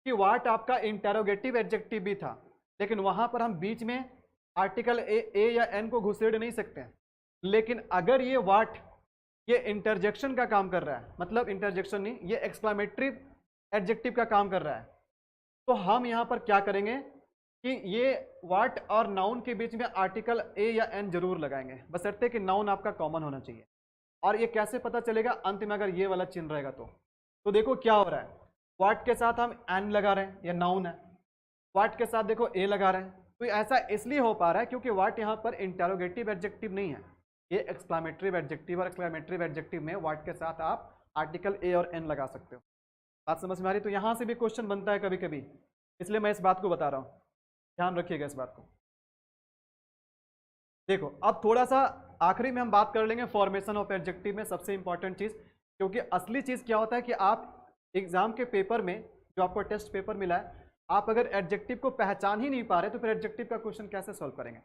कि व्हाट आपका इंटेरोगेटिव एडजेक्टिव भी था, लेकिन वहां पर हम बीच में आर्टिकल ए या एन को घुसेड़ नहीं सकते। लेकिन अगर ये व्हाट, ये इंटरजेक्शन का काम कर रहा है, मतलब इंटरजेक्शन नहीं, ये एक्सक्लामेटरी एडजेक्टिव का काम कर रहा है, तो हम यहां पर क्या करेंगे कि ये व्हाट और नाउन के बीच में आर्टिकल ए या एन जरूर लगाएंगे, बशर्ते कि नाउन आपका कॉमन होना चाहिए। और ये कैसे पता चलेगा? अंत में अगर ये वाला चिन्ह रहेगा तो देखो क्या हो रहा है, व्हाट के साथ हम एन लगा रहे हैं, ये नाउन है, व्हाट के साथ देखो ए लगा रहे हैं। तो ऐसा इसलिए हो पा रहा है क्योंकि व्हाट यहाँ पर इंटेरोगेटिव एडजेक्टिव नहीं है, ये एक्सक्लामेटरी एडजेक्टिव, और एक्सक्लामेटरी एडजेक्टिव में व्हाट के साथ आप आर्टिकल ए और एन लगा सकते हो। बात समझ में आ रही? तो यहाँ से भी क्वेश्चन बनता है कभी कभी, इसलिए मैं इस बात को बता रहा हूँ, ध्यान रखिएगा इस बात को। देखो अब थोड़ा सा आखिरी में हम बात कर लेंगे फॉर्मेशन ऑफ एडजेक्टिव में, सबसे इंपॉर्टेंट चीज, क्योंकि असली चीज क्या होता है कि आप एग्जाम के पेपर में, जो आपको टेस्ट पेपर मिला है, आप अगर एडजेक्टिव को पहचान ही नहीं पा रहे तो फिर एडजेक्टिव का क्वेश्चन कैसे सॉल्व करेंगे।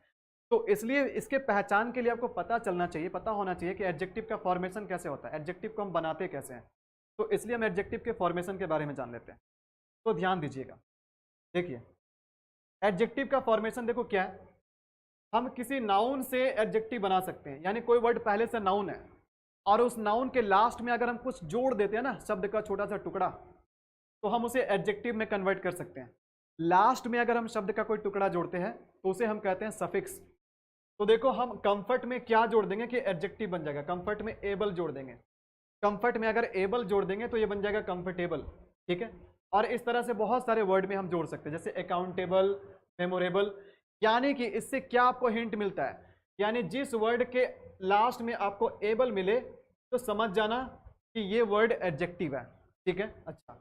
तो इसलिए इसके पहचान के लिए आपको पता चलना चाहिए, पता होना चाहिए कि एडजेक्टिव का फॉर्मेशन कैसे होता है, एडजेक्टिव को हम बनाते कैसे हैं। तो इसलिए हम एडजेक्टिव के फॉर्मेशन के बारे में जान लेते हैं। तो ध्यान दीजिएगा, देखिए एडजेक्टिव का फॉर्मेशन देखो क्या है। हम किसी नाउन से एडजेक्टिव बना सकते हैं, यानी कोई वर्ड पहले से नाउन है और उस नाउन के लास्ट में अगर हम कुछ जोड़ देते हैं ना, शब्द का छोटा सा टुकड़ा, तो हम उसे एडजेक्टिव में कन्वर्ट कर सकते हैं। लास्ट में अगर हम शब्द का कोई टुकड़ा जोड़ते हैं तो उसे हम कहते हैं सफिक्स। तो देखो हम कंफर्ट में क्या जोड़ देंगे कि एडजेक्टिव बन जाएगा, कंफर्ट में एबल जोड़ देंगे, कंफर्ट में अगर एबल जोड़ देंगे तो ये बन जाएगा कंफर्टेबल, ठीक है। और इस तरह से बहुत सारे वर्ड में हम जोड़ सकते हैं, जैसे अकाउंटेबल, मेमोरेबल। यानी कि इससे क्या आपको हिंट मिलता है, यानी जिस वर्ड के लास्ट में आपको एबल मिले तो समझ जाना कि ये वर्ड एडजेक्टिव है, ठीक है। अच्छा,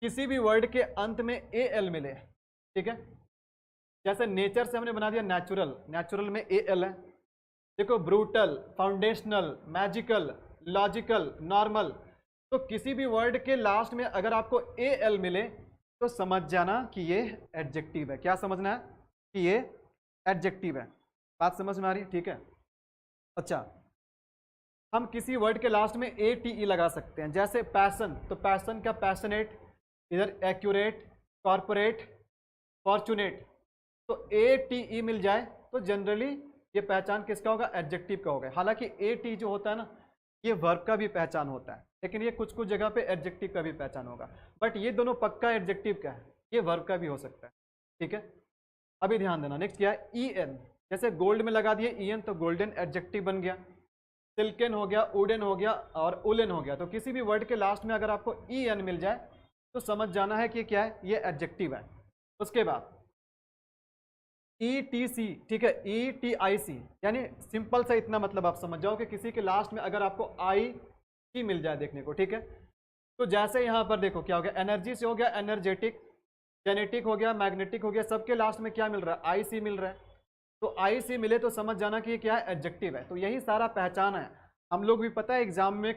किसी भी वर्ड के अंत में ए एल मिले, ठीक है, जैसे नेचर से हमने बना दिया नेचुरल, नेचुरल में ए एल है। देखो brutal, foundational, magical, logical, normal, तो किसी भी वर्ड के लास्ट में अगर आपको ए एल मिले तो समझ जाना कि ये एडजेक्टिव है। क्या समझना है? कि ये एडजेक्टिव है। बात समझ में आ रही है? ठीक है। अच्छा, हम किसी वर्ड के लास्ट में ए टी ई लगा सकते हैं, जैसे पैसन, तो पैसन का पैशनेट, इधर एक्यूरेट, कॉर्पोरेट, फॉर्चुनेट, तो ए टी ई मिल जाए तो जनरली ये पहचान किसका होगा? एडजेक्टिव का होगा। हालांकि ए टी जो होता है ना, ये वर्ब का भी पहचान होता है, लेकिन ये कुछ कुछ जगह पे एडजेक्टिव का भी पहचान होगा, बट ये दोनों पक्का एडजेक्टिव का है, ये वर्ब का भी हो सकता है, ठीक है। अभी ध्यान देना, नेक्स्ट क्या है? ई एन, जैसे गोल्ड में लगा दिए ई एन तो गोल्डन एडजेक्टिव बन गया, सिल्कन हो गया, वुडन हो गया और उलन हो गया। तो किसी भी वर्ड के लास्ट में अगर आपको ई एन मिल जाए तो समझ जाना है कि क्या है? ये एडजेक्टिव है। उसके बाद ETC, ठीक है, ETIC, यानी सिंपल सा इतना मतलब आप समझ जाओ कि किसी के लास्ट में अगर आपको IC मिल जाए देखने को, ठीक है। तो जैसे यहाँ पर देखो क्या हो गया, एनर्जी से हो गया एनर्जेटिक, जेनेटिक हो गया, मैग्नेटिक हो गया, सबके लास्ट में क्या मिल रहा है, IC मिल रहा है। तो IC मिले तो समझ जाना कि ये क्या है, एडजेक्टिव है। तो यही सारा पहचान है। हम लोग भी पता है एग्जाम में,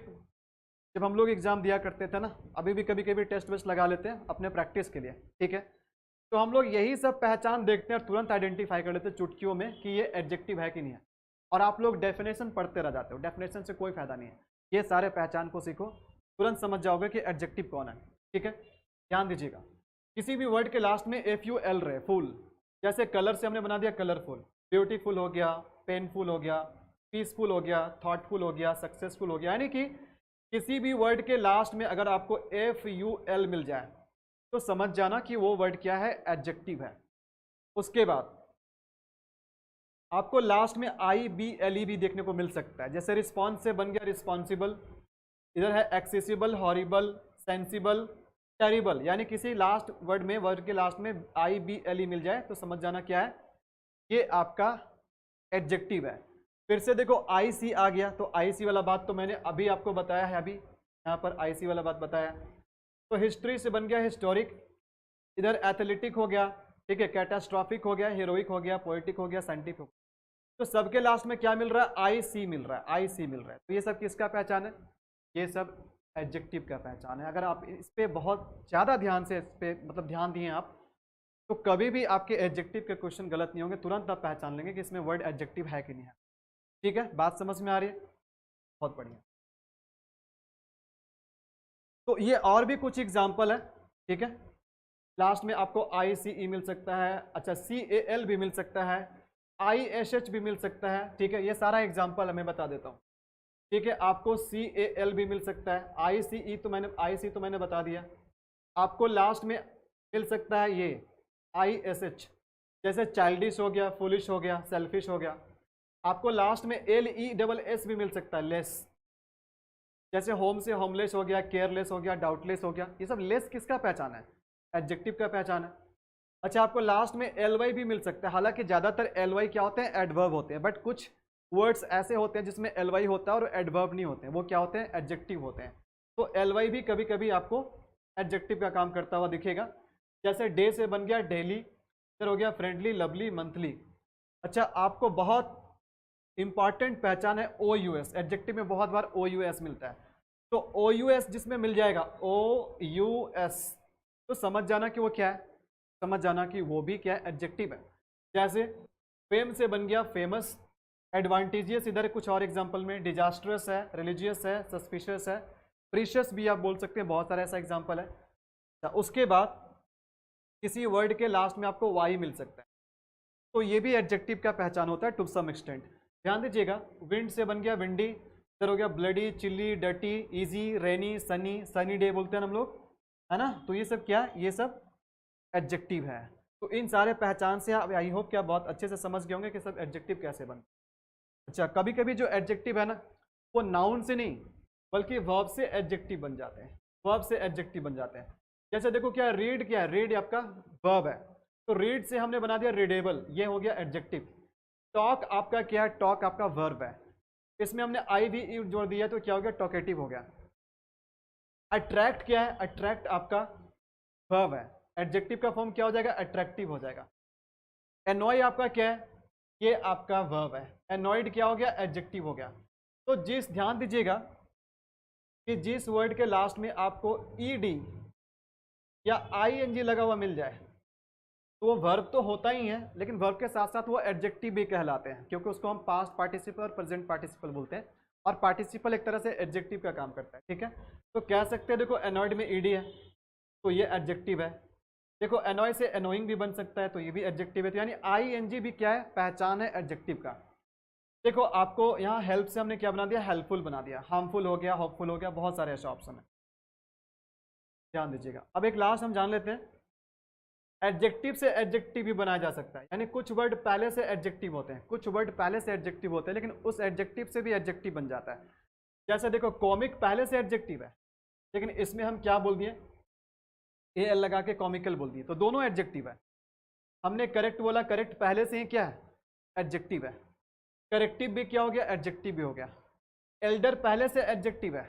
जब हम लोग एग्जाम दिया करते थे ना, अभी भी कभी कभी टेस्ट वेस्ट लगा लेते हैं अपने प्रैक्टिस के लिए, ठीक है। तो हम लोग यही सब पहचान देखते हैं और तुरंत आइडेंटिफाई कर लेते हैं चुटकियों में कि ये एडजेक्टिव है कि नहीं है। और आप लोग डेफिनेशन पढ़ते रह जाते हो, डेफिनेशन से कोई फायदा नहीं है। ये सारे पहचान को सीखो, तुरंत समझ जाओगे कि एडजेक्टिव कौन है, ठीक है। ध्यान दीजिएगा, किसी भी वर्ड के लास्ट में FUL रहे, फुल, जैसे कलर से हमने बना दिया कलरफुल, ब्यूटीफुल हो गया, पेनफुल हो गया, पीसफुल हो गया, थॉटफुल हो गया, सक्सेसफुल हो गया। यानी कि किसी भी वर्ड के लास्ट में अगर आपको FUL मिल जाए तो समझ जाना कि वो वर्ड क्या है, एडजेक्टिव है। उसके बाद आपको लास्ट में IBLE भी देखने को मिल सकता है, जैसे रिस्पॉन्स से बन गया रिस्पॉन्सिबल, इधर है एक्सेसिबल, हॉरिबल, सेंसिबल, टेरिबल। यानी किसी लास्ट वर्ड में, वर्ड के लास्ट में IBLE मिल जाए तो समझ जाना क्या है, ये आपका एडजेक्टिव है। फिर से देखो IC आ गया, तो IC वाला बात तो मैंने अभी आपको बताया है, अभी यहाँ पर IC वाला बात बताया। तो हिस्ट्री से बन गया हिस्टोरिक, इधर एथलेटिक हो गया, ठीक है, कैटास्ट्रॉफिक हो गया, हीरोइक हो गया, पोएटिक हो गया, साइंटिफिक। तो सबके लास्ट में क्या मिल रहा है, IC मिल रहा है, IC मिल रहा है। तो ये सब किसका पहचान है, ये सब एडजेक्टिव का पहचान है। अगर आप इस पे बहुत ज़्यादा ध्यान से, इस पे मतलब ध्यान दिए आप, तो कभी भी आपके एडजेक्टिव के क्वेश्चन गलत नहीं होंगे, तुरंत आप पहचान लेंगे कि इसमें वर्ड एडजेक्टिव है कि नहीं है। ठीक है, बात समझ में आ रही है, बहुत बढ़िया। तो ये और भी कुछ एग्जाम्पल है, ठीक है। लास्ट में आपको ICE मिल सकता है, अच्छा CAL भी मिल सकता है, ISH भी मिल सकता है, ठीक है। ये सारा एग्जाम्पल है, मैं बता देता हूँ, ठीक है। आपको CAL भी मिल सकता है, IC तो मैंने बता दिया। आपको लास्ट में मिल सकता है ये ISH, जैसे चाइल्डिश हो गया, फुलिश हो गया, सेल्फिश हो गया। आपको लास्ट में LESS भी मिल सकता है, लेस, जैसे होम से होमलेस हो गया, केयरलेस हो गया, डाउटलेस हो गया। ये सब लेस किसका पहचान है, एडजेक्टिव का पहचान है। अच्छा, आपको लास्ट में LY भी मिल सकता है, हालांकि ज़्यादातर LY क्या होते हैं, एडवर्ब होते हैं, बट कुछ वर्ड्स ऐसे होते हैं जिसमें LY होता है और एडवर्ब नहीं होते हैं, वो क्या होते हैं, एडजेक्टिव होते हैं। तो LY भी कभी कभी आपको एडजेक्टिव का काम करता हुआ दिखेगा। जैसे डे से बन गया डेली, फिर हो गया फ्रेंडली, लवली, मंथली। अच्छा, आपको बहुत इंपॉर्टेंट पहचान है OUS, एडजेक्टिव में बहुत बार OUS मिलता है। तो OUS जिसमें मिल जाएगा OUS, तो समझ जाना कि वो क्या है, समझ जाना कि वो भी क्या है, एडजेक्टिव है। जैसे फेम से बन गया फेमस, एडवांटेजियस, इधर कुछ और एग्जांपल में डिजास्ट्रस है, रिलीजियस है, सस्पिशियस है, प्रीशियस भी आप बोल सकते हैं, बहुत सारा ऐसा एग्जांपल है। उसके बाद किसी वर्ड के लास्ट में आपको Y मिल सकता है, तो ये भी एडजेक्टिव का पहचान होता है टू सम एक्सटेंट। ध्यान दीजिएगा, विंड से बन गया विंडी, इधर हो गया ब्लडी, चिल्ली, डर्टी, इजी, रेनी, सनी, सनी डे बोलते हैं हम लोग, है ना। तो ये सब क्या, ये सब एडजेक्टिव है। तो इन सारे पहचान से आप, आई होप कि आप बहुत अच्छे से समझ गए होंगे कि सब एडजेक्टिव कैसे बन। अच्छा, कभी कभी जो एडजेक्टिव है ना, वो नाउन से नहीं बल्कि वर्ब से एडजेक्टिव बन जाते हैं, वर्ब से एडजेक्टिव बन जाते हैं। जैसे देखो क्या है, रीड क्या है, रीड आपका वर्ब है, तो रीड से हमने बना दिया रीडेबल, ये हो गया एडजेक्टिव। टॉक आपका क्या है, टॉक आपका वर्ब है, इसमें हमने IVE जोड़ दिया तो क्या हो गया, टॉकेटिव हो गया। अट्रैक्ट क्या है, अट्रैक्ट आपका वर्ब है, एडजेक्टिव का फॉर्म क्या हो जाएगा, अट्रैक्टिव हो जाएगा। एनॉय आपका क्या है, ये आपका वर्ब है, एनॉयड क्या हो गया, एडजेक्टिव हो गया। तो ध्यान दीजिएगा कि जिस वर्ड के लास्ट में आपको ED या ING लगा हुआ मिल जाए तो वो वर्ब तो होता ही है, लेकिन वर्ब के साथ साथ वो एडजेक्टिव भी कहलाते हैं, क्योंकि उसको हम पास्ट पार्टिसिपल और प्रेजेंट पार्टिसिपल बोलते हैं, और पार्टिसिपल एक तरह से एडजेक्टिव का काम करता है, ठीक है। तो कह सकते हैं देखो एनॉयड में ED है तो ये एडजेक्टिव है। देखो एनॉय से एनोइंग भी बन सकता है, तो ये भी एडजेक्टिव है। तो यानी ING भी क्या है, पहचान है एडजेक्टिव का। देखो आपको यहाँ हेल्प से हमने क्या बना दिया, हेल्पफुल बना दिया, हार्मफुल हो गया, होपफुल हो गया, बहुत सारे ऐसे ऑप्शन है, ध्यान दीजिएगा। अब एक लास्ट हम जान लेते हैं, एडजेक्टिव से एडजेक्टिव भी बनाया जा सकता है, यानी कुछ वर्ड पहले से एडजेक्टिव होते हैं, कुछ वर्ड पहले से एडजेक्टिव होते हैं, लेकिन उस एडजेक्टिव से भी एडजेक्टिव बन जाता है। जैसे देखो कॉमिक पहले से एडजेक्टिव है, लेकिन इसमें हम क्या बोल दिए, AL लगा के कॉमिकल बोल दिए, तो दोनों एडजेक्टिव है। हमने करेक्ट बोला, करेक्ट पहले से ही क्या है, एडजेक्टिव है। करेक्टिव भी क्या हो गया, एडजेक्टिव भी हो गया। एल्डर पहले से एडजेक्टिव है,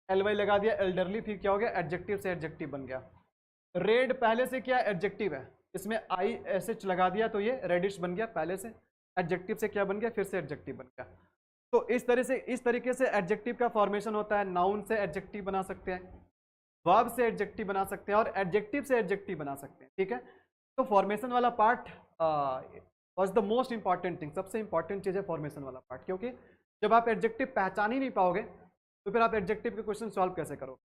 एलवाई लगा दिया, एल्डरली, फिर क्या हो गया, एडजेक्टिव से एडजेक्टिव बन गया। रेड पहले से क्या एडजेक्टिव है, इसमें आई एस एच लगा दिया तो ये रेडिश बन गया, पहले से एडजेक्टिव से क्या बन गया, फिर से एडजेक्टिव बन गया। तो इस तरीके से एडजेक्टिव का फॉर्मेशन होता है। नाउन से एडजेक्टिव बना सकते हैं, वर्ब से एडजेक्टिव बना सकते हैं, और एडजेक्टिव से एडजेक्टिव बना सकते हैं, ठीक है। तो फॉर्मेशन वाला part was the most important thing, सबसे इंपॉर्टेंट चीज़ है फॉर्मेशन वाला पार्ट, क्योंकि जब आप एडजेक्टिव पहचान ही नहीं पाओगे तो फिर आप एडजेक्टिव के क्वेश्चन सॉल्व कैसे करोगे।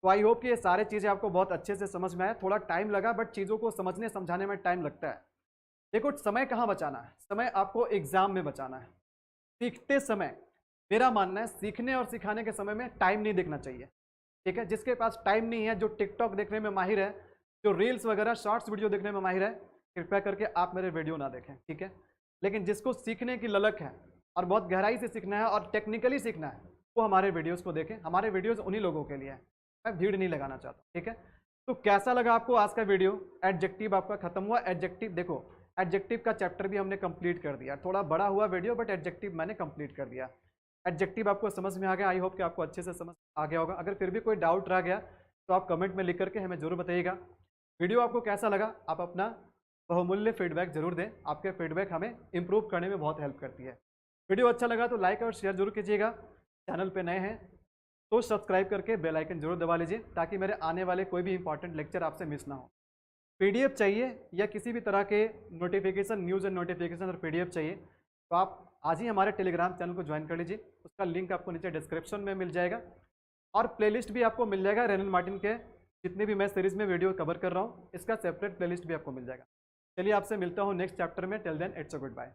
तो आई होप कि ये सारे चीज़ें आपको बहुत अच्छे से समझ में आए। थोड़ा टाइम लगा, बट चीज़ों को समझने समझाने में टाइम लगता है। देखो, समय कहाँ बचाना है, समय आपको एग्जाम में बचाना है। सीखते समय मेरा मानना है सीखने और सिखाने के समय में टाइम नहीं देखना चाहिए, ठीक है। जिसके पास टाइम नहीं है, जो टिकटॉक देखने में माहिर है, जो रील्स वगैरह शॉर्ट्स वीडियो देखने में माहिर है, कृपया करके आप मेरे वीडियो ना देखें, ठीक है। लेकिन जिसको सीखने की ललक है और बहुत गहराई से सीखना है और टेक्निकली सीखना है, वो हमारे वीडियोस को देखें। हमारे वीडियोस उन्हीं लोगों के लिए है, मैं भीड़ नहीं लगाना चाहता, ठीक है। तो कैसा लगा आपको आज का वीडियो? एडजेक्टिव आपका खत्म हुआ। एडजेक्टिव देखो, एडजेक्टिव का चैप्टर भी हमने कंप्लीट कर दिया। थोड़ा बड़ा हुआ वीडियो, बट एडजेक्टिव मैंने कंप्लीट कर दिया। एडजेक्टिव आपको समझ में आ गया, आई होप कि आपको अच्छे से समझ आ गया होगा। अगर फिर भी कोई डाउट रह गया तो आप कमेंट में लिख करके हमें जरूर बताइएगा। वीडियो आपको कैसा लगा, आप अपना बहुमूल्य फीडबैक जरूर दें। आपके फीडबैक हमें इंप्रूव करने में बहुत हेल्प करती है। वीडियो अच्छा लगा तो लाइक और शेयर जरूर कीजिएगा। चैनल पे नए हैं तो सब्सक्राइब करके बेल आइकन जरूर दबा लीजिए, ताकि मेरे आने वाले कोई भी इंपॉर्टेंट लेक्चर आपसे मिस ना हो। पीडीएफ चाहिए या किसी भी तरह के नोटिफिकेशन, न्यूज़ एंड नोटिफिकेशन और पीडीएफ चाहिए तो आप आज ही हमारे टेलीग्राम चैनल को ज्वाइन कर लीजिए। उसका लिंक आपको नीचे डिस्क्रिप्शन में मिल जाएगा, और प्लेलिस्ट भी आपको मिल जाएगा। रेनन मार्टिन के जितने भी मैं सीरीज़ में वीडियो कवर कर रहा हूँ, इसका सेपरेट प्लेलिस्ट भी आपको मिल जाएगा। चलिए, आपसे मिलता हूँ नेक्स्ट चैप्टर में। Till then, it's a good bye.